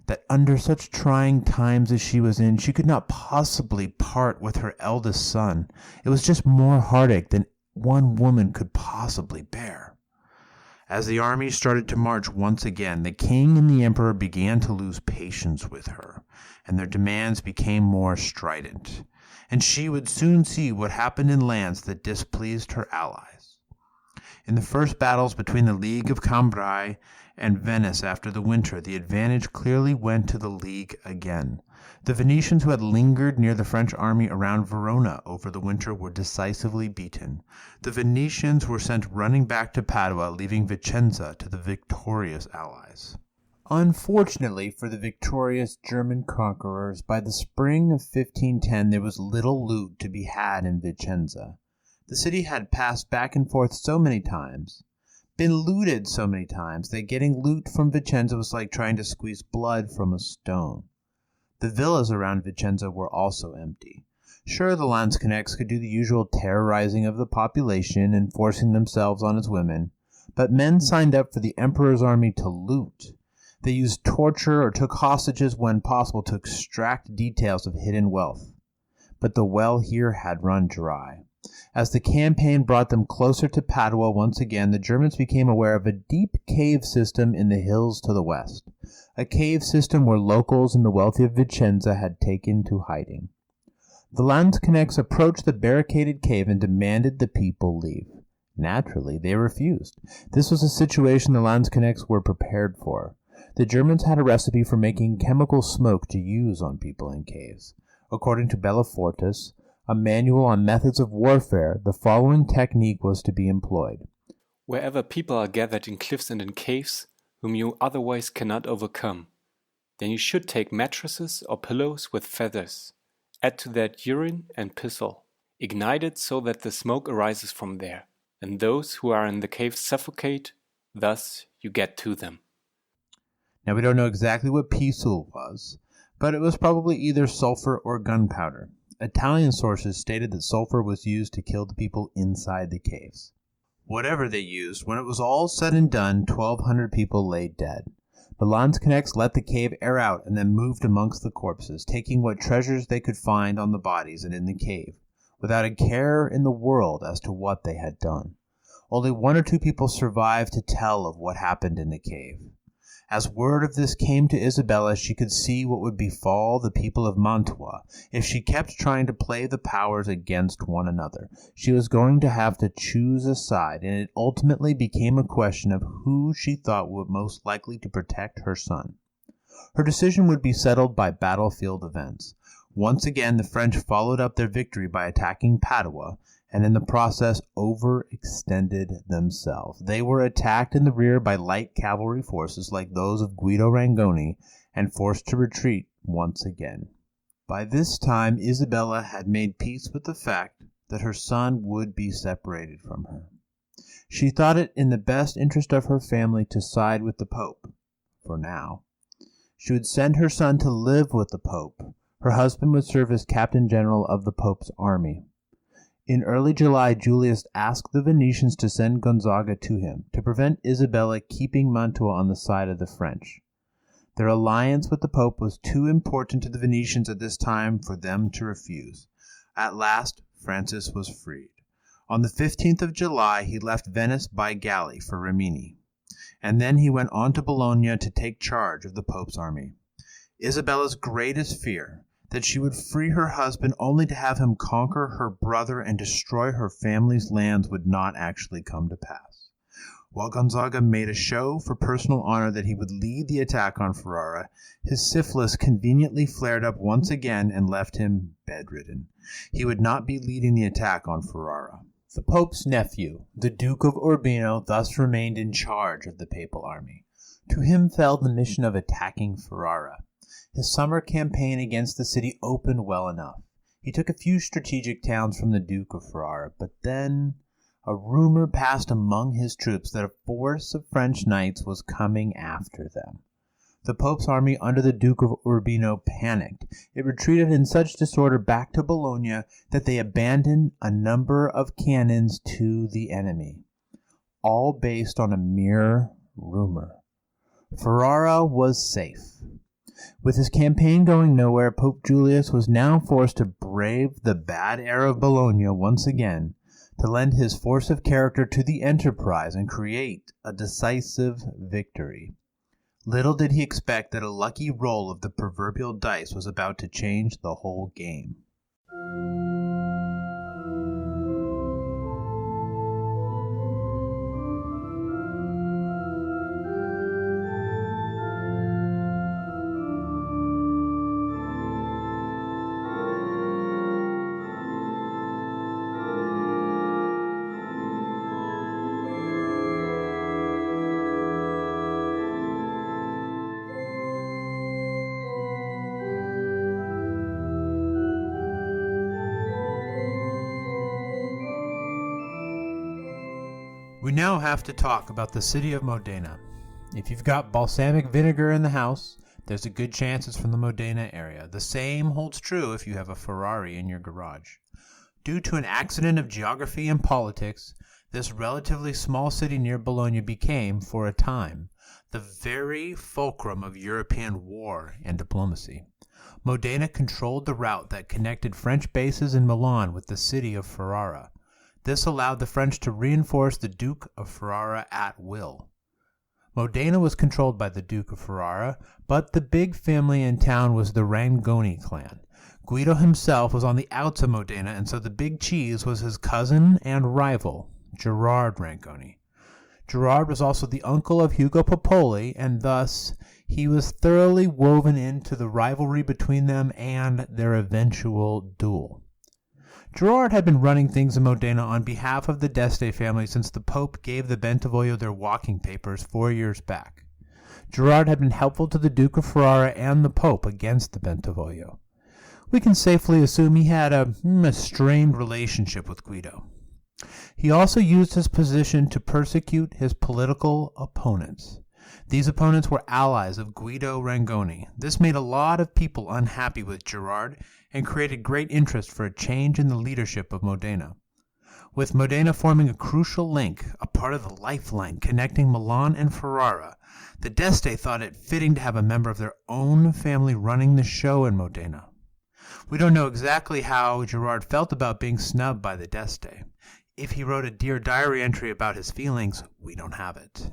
that under such trying times as she was in, she could not possibly part with her eldest son. It was just more heartache than one woman could possibly bear. As the army started to march once again, the king and the emperor began to lose patience with her, and their demands became more strident, and she would soon see what happened in lands that displeased her allies. In the first battles between the League of Cambrai and Venice after the winter, the advantage clearly went to the League again. The Venetians who had lingered near the French army around Verona over the winter were decisively beaten. The Venetians were sent running back to Padua, leaving Vicenza to the victorious allies. Unfortunately for the victorious German conquerors, by the spring of 1510 there was little loot to be had in Vicenza. The city had passed back and forth so many times, been looted so many times, that getting loot from Vicenza was like trying to squeeze blood from a stone. The villas around Vicenza were also empty. Sure, the Landsknechts could do the usual terrorizing of the population and forcing themselves on its women, but men signed up for the emperor's army to loot. They used torture or took hostages when possible to extract details of hidden wealth. But the well here had run dry. As the campaign brought them closer to Padua once again, the Germans became aware of a deep cave system in the hills to the west, a cave system where locals in the wealthy of Vicenza had taken to hiding. The Landsknechts approached the barricaded cave and demanded the people leave. Naturally, they refused. This was a situation the Landsknechts were prepared for. The Germans had a recipe for making chemical smoke to use on people in caves. According to Bellefortis, a manual on methods of warfare, the following technique was to be employed. Wherever people are gathered in cliffs and in caves, whom you otherwise cannot overcome, then you should take mattresses or pillows with feathers. Add to that urine and pissel. Ignite it so that the smoke arises from there, and those who are in the cave suffocate, thus you get to them. Now we don't know exactly what pissel was, but it was probably either sulfur or gunpowder. Italian sources stated that sulfur was used to kill the people inside the caves. Whatever they used, when it was all said and done, 1,200 people lay dead. The Landsknechts let the cave air out and then moved amongst the corpses, taking what treasures they could find on the bodies and in the cave, without a care in the world as to what they had done. Only 1 or 2 people survived to tell of what happened in the cave. As word of this came to Isabella, she could see what would befall the people of Mantua if she kept trying to play the powers against one another. She was going to have to choose a side, and it ultimately became a question of who she thought would most likely to protect her son. Her decision would be settled by battlefield events. Once again, the French followed up their victory by attacking Padua, and in the process overextended themselves. They were attacked in the rear by light cavalry forces like those of Guido Rangoni and forced to retreat once again. By this time, Isabella had made peace with the fact that her son would be separated from her. She thought it in the best interest of her family to side with the Pope, for now. She would send her son to live with the Pope. Her husband would serve as captain general of the Pope's army. In early July, Julius asked the Venetians to send Gonzaga to him, to prevent Isabella keeping Mantua on the side of the French. Their alliance with the Pope was too important to the Venetians at this time for them to refuse. At last, Francis was freed. On the 15th of July, he left Venice by galley for Rimini. and then he went on to Bologna to take charge of the Pope's army. Isabella's greatest fear, that she would free her husband only to have him conquer her brother and destroy her family's lands, would not actually come to pass. While Gonzaga made a show for personal honor that he would lead the attack on Ferrara, his syphilis conveniently flared up once again and left him bedridden. He would not be leading the attack on Ferrara. The Pope's nephew, the Duke of Urbino, thus remained in charge of the papal army. To him fell the mission of attacking Ferrara. His summer campaign against the city opened well enough. He took a few strategic towns from the Duke of Ferrara, but then a rumor passed among his troops that a force of French knights was coming after them. The Pope's army under the Duke of Urbino panicked. It retreated in such disorder back to Bologna that they abandoned a number of cannons to the enemy, all based on a mere rumor. Ferrara was safe. With his campaign going nowhere, Pope Julius was now forced to brave the bad air of Bologna once again, to lend his force of character to the enterprise and create a decisive victory. Little did he expect that a lucky roll of the proverbial dice was about to change the whole game. We now have to talk about the city of Modena. If you've got balsamic vinegar in the house, there's a good chance it's from the Modena area. The same holds true if you have a Ferrari in your garage. Due to an accident of geography and politics, this relatively small city near Bologna became, for a time, the very fulcrum of European war and diplomacy. Modena controlled the route that connected French bases in Milan with the city of Ferrara. This allowed the French to reinforce the Duke of Ferrara at will. Modena was controlled by the Duke of Ferrara, but the big family in town was the Rangoni clan. Guido himself was on the outs of Modena, and so the big cheese was his cousin and rival, Gerard Rangoni. Gerard was also the uncle of Hugo Popoli, and thus he was thoroughly woven into the rivalry between them and their eventual duel. Gerard had been running things in Modena on behalf of the d'Este family since the Pope gave the Bentivoglio their walking papers 4 years back. Gerard had been helpful to the Duke of Ferrara and the Pope against the Bentivoglio. We can safely assume he had a strained relationship with Guido. He also used his position to persecute his political opponents. These opponents were allies of Guido Rangoni. This made a lot of people unhappy with Gerard and created great interest for a change in the leadership of Modena. With Modena forming a crucial link, a part of the lifeline connecting Milan and Ferrara, the d'Este thought it fitting to have a member of their own family running the show in Modena. We don't know exactly how Gerard felt about being snubbed by the d'Este. If he wrote a Dear Diary entry about his feelings, we don't have it.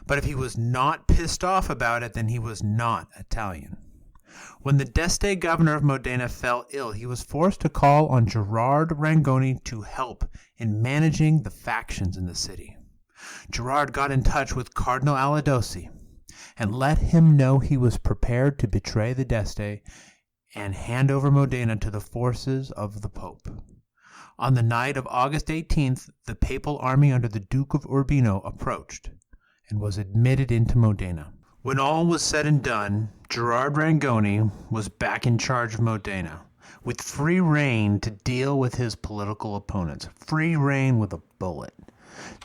But if he was not pissed off about it, then he was not Italian. When the d'Este governor of Modena fell ill, he was forced to call on Gerard Rangoni to help in managing the factions in the city. Gerard got in touch with Cardinal Aladossi and let him know he was prepared to betray the d'Este and hand over Modena to the forces of the Pope. On the night of August 18th, the papal army under the Duke of Urbino approached and was admitted into Modena. When all was said and done, Gerard Rangoni was back in charge of Modena, with free rein to deal with his political opponents, free rein with a bullet.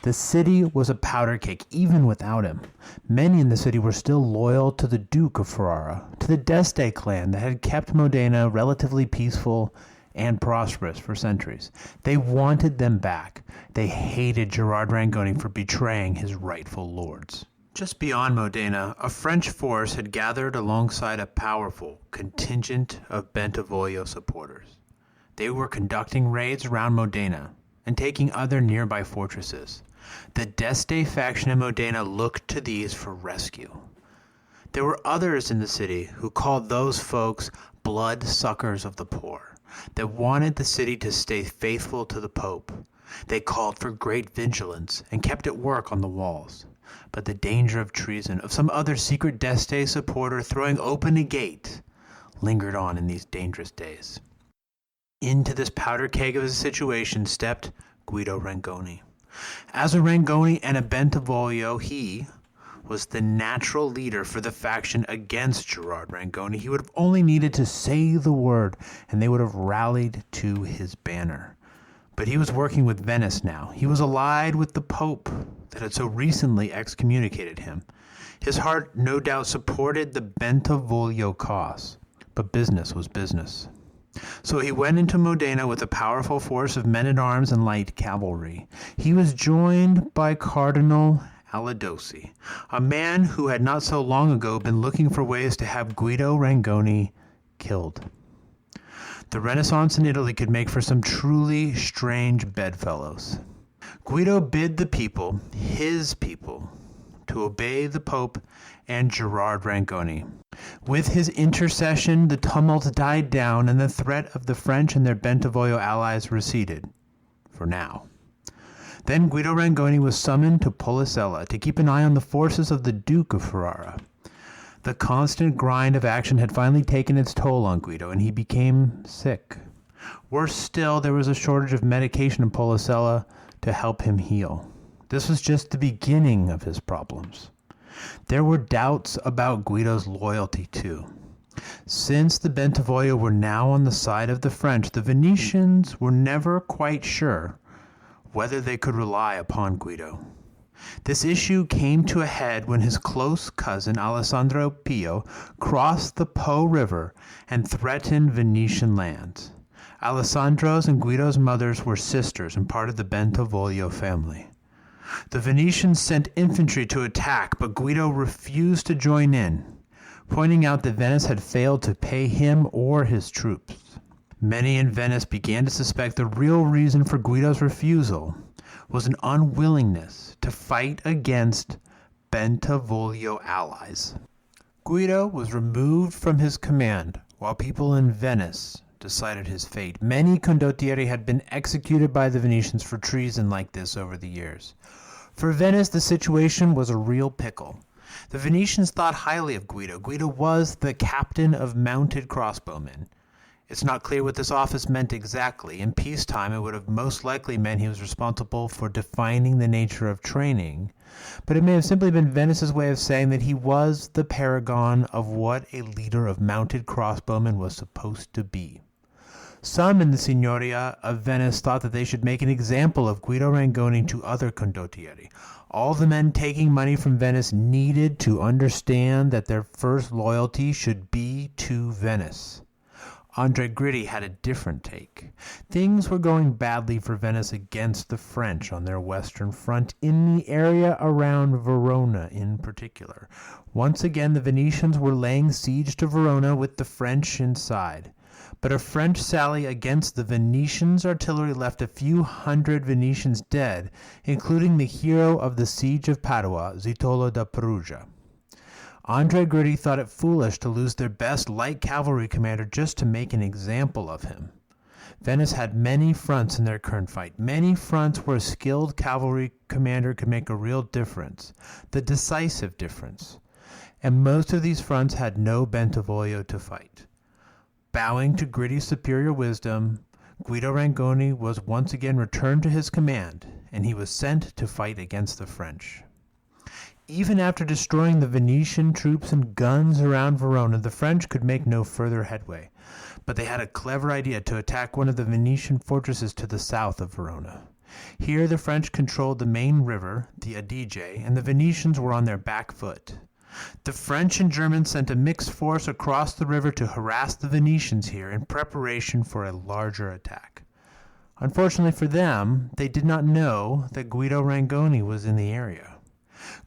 The city was a powder cake even without him. Many in the city were still loyal to the Duke of Ferrara, to the d'Este clan that had kept Modena relatively peaceful and prosperous for centuries. They wanted them back. They hated Gerard Rangoni for betraying his rightful lords. Just beyond Modena, a French force had gathered alongside a powerful contingent of Bentivoglio supporters. They were conducting raids around Modena and taking other nearby fortresses. The D'Este faction in Modena looked to these for rescue. There were others in the city who called those folks blood suckers of the poor, that wanted the city to stay faithful to the Pope. They called for great vigilance and kept at work on the walls. But the danger of treason, of some other secret D'Este supporter throwing open a gate, lingered on in these dangerous days. Into this powder keg of a situation stepped Guido Rangoni. As a Rangoni and a Bentivoglio, he was the natural leader for the faction against Gerard Rangoni. He would have only needed to say the word, and they would have rallied to his banner. But he was working with Venice now. He was allied with the Pope that had so recently excommunicated him. His heart no doubt supported the Bentivoglio cause, but business was business. So he went into Modena with a powerful force of men-at-arms and light cavalry. He was joined by Cardinal Alidossi, a man who had not so long ago been looking for ways to have Guido Rangoni killed. The Renaissance in Italy could make for some truly strange bedfellows. Guido bid the people, his people, to obey the Pope and Gerard Rangoni. With his intercession, the tumult died down and the threat of the French and their Bentivoglio allies receded, for now. Then Guido Rangoni was summoned to Policella to keep an eye on the forces of the Duke of Ferrara. The constant grind of action had finally taken its toll on Guido, and he became sick. Worse still, there was a shortage of medication in Policella to help him heal. This was just the beginning of his problems. There were doubts about Guido's loyalty too. Since the Bentivoglio were now on the side of the French, the Venetians were never quite sure whether they could rely upon Guido. This issue came to a head when his close cousin Alessandro Pio crossed the Po River and threatened Venetian lands. Alessandro's and Guido's mothers were sisters and part of the Bentivoglio family. The Venetians sent infantry to attack, but Guido refused to join in, pointing out that Venice had failed to pay him or his troops. Many in Venice began to suspect the real reason for Guido's refusal was an unwillingness to fight against Bentivoglio allies. Guido was removed from his command while people in Venice decided his fate. Many condottieri had been executed by the Venetians for treason like this over the years. For Venice, the situation was a real pickle. The Venetians thought highly of Guido. Guido was the captain of mounted crossbowmen. It's not clear what this office meant exactly. In peacetime, it would have most likely meant he was responsible for defining the nature of training, but it may have simply been Venice's way of saying that he was the paragon of what a leader of mounted crossbowmen was supposed to be. Some in the Signoria of Venice thought that they should make an example of Guido Rangoni to other condottieri. All the men taking money from Venice needed to understand that their first loyalty should be to Venice. Andre Gritti had a different take. Things were going badly for Venice against the French on their western front, in the area around Verona in particular. Once again, the Venetians were laying siege to Verona with the French inside. But a French sally against the Venetians' artillery left a few hundred Venetians dead, including the hero of the siege of Padua, Zitolo da Perugia. Andre Gritti thought it foolish to lose their best light cavalry commander just to make an example of him. Venice had many fronts in their current fight, many fronts where a skilled cavalry commander could make a real difference, the decisive difference. And most of these fronts had no Bentivoglio to fight. Bowing to Gritti's superior wisdom, Guido Rangoni was once again returned to his command, and he was sent to fight against the French. Even after destroying the Venetian troops and guns around Verona, the French could make no further headway, but they had a clever idea to attack one of the Venetian fortresses to the south of Verona. Here the French controlled the main river, the Adige, and the Venetians were on their back foot. The French and Germans sent a mixed force across the river to harass the Venetians here in preparation for a larger attack. Unfortunately for them, they did not know that Guido Rangoni was in the area.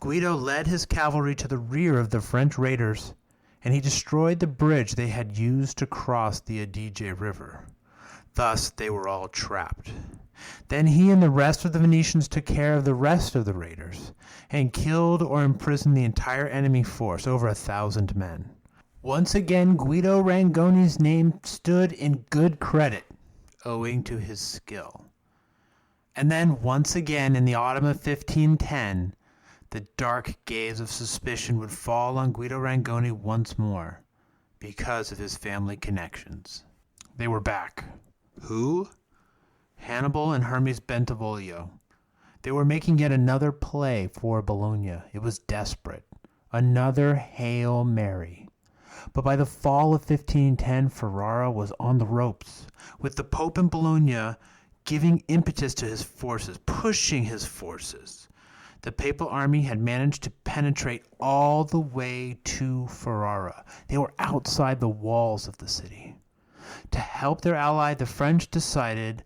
Guido led his cavalry to the rear of the French raiders, and he destroyed the bridge they had used to cross the Adige River. Thus, they were all trapped. Then he and the rest of the Venetians took care of the rest of the raiders, and killed or imprisoned the entire enemy force, over 1,000 men. Once again, Guido Rangoni's name stood in good credit, owing to his skill. And then, once again, in the autumn of 1510, the dark gaze of suspicion would fall on Guido Rangoni once more, because of his family connections. They were back. Who? Hannibal and Hermes Bentivoglio. They were making yet another play for Bologna. It was desperate. Another Hail Mary. But by the fall of 1510, Ferrara was on the ropes, with the Pope in Bologna giving impetus to his forces, pushing his forces. The papal army had managed to penetrate all the way to Ferrara. They were outside the walls of the city. To help their ally, the French decided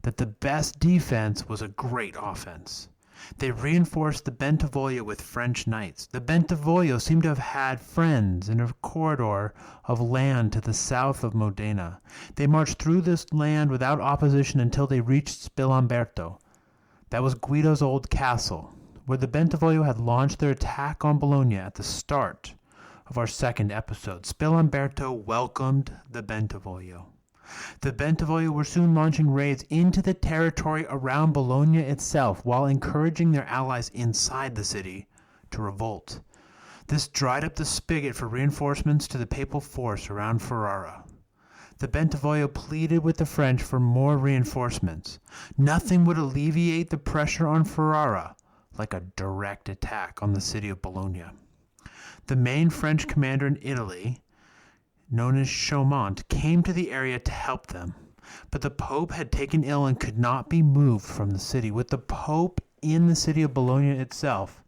that the best defense was a great offense. They reinforced the Bentivoglio with French knights. The Bentivoglio seemed to have had friends in a corridor of land to the south of Modena. They marched through this land without opposition until they reached Spilamberto. That was Guido's old castle, where the Bentivoglio had launched their attack on Bologna at the start of our second episode. Spilamberto welcomed the Bentivoglio. The Bentivoglio were soon launching raids into the territory around Bologna itself, while encouraging their allies inside the city to revolt. This dried up the spigot for reinforcements to the papal force around Ferrara. The Bentivoglio pleaded with the French for more reinforcements. Nothing would alleviate the pressure on Ferrara like a direct attack on the city of Bologna. The main French commander in Italy, known as Chaumont, came to the area to help them, but the Pope had taken ill and could not be moved from the city. With the Pope in the city of Bologna itself,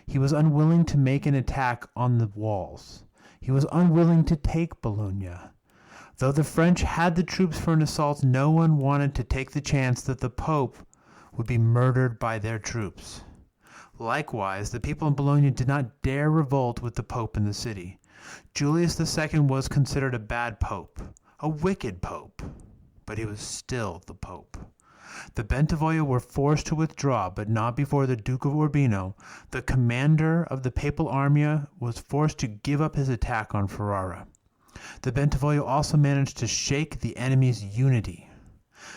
he was unwilling to make an attack on the walls. He was unwilling to take Bologna. Though the French had the troops for an assault, no one wanted to take the chance that the Pope would be murdered by their troops. Likewise, the people in Bologna did not dare revolt with the Pope in the city. Julius II was considered a bad pope, a wicked pope, but he was still the Pope. The Bentivoglio were forced to withdraw, but not before the Duke of Urbino, the commander of the papal army, was forced to give up his attack on Ferrara. The Bentivoglio also managed to shake the enemy's unity.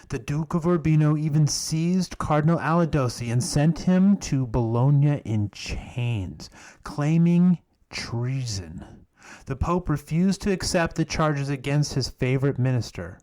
The Duke of Urbino even seized Cardinal Alidossi and sent him to Bologna in chains, claiming treason. The Pope refused to accept the charges against his favorite minister.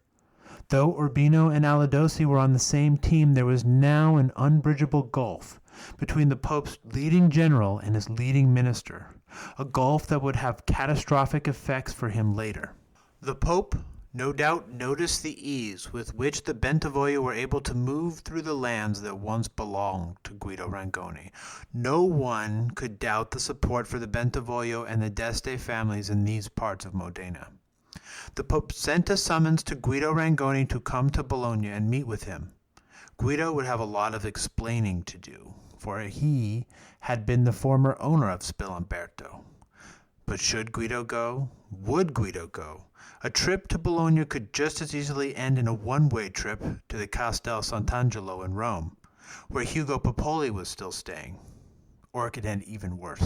Though Urbino and Alidossi were on the same team, there was now an unbridgeable gulf between the Pope's leading general and his leading minister, a gulf that would have catastrophic effects for him later. The Pope no doubt noticed the ease with which the Bentivoglio were able to move through the lands that once belonged to Guido Rangoni. No one could doubt the support for the Bentivoglio and the d'Este families in these parts of Modena. The Pope sent a summons to Guido Rangoni to come to Bologna and meet with him. Guido would have a lot of explaining to do, for he had been the former owner of Spilamberto. But should Guido go? Would Guido go? A trip to Bologna could just as easily end in a one-way trip to the Castel Sant'Angelo in Rome, where Hugo Popoli was still staying. Or it could end even worse.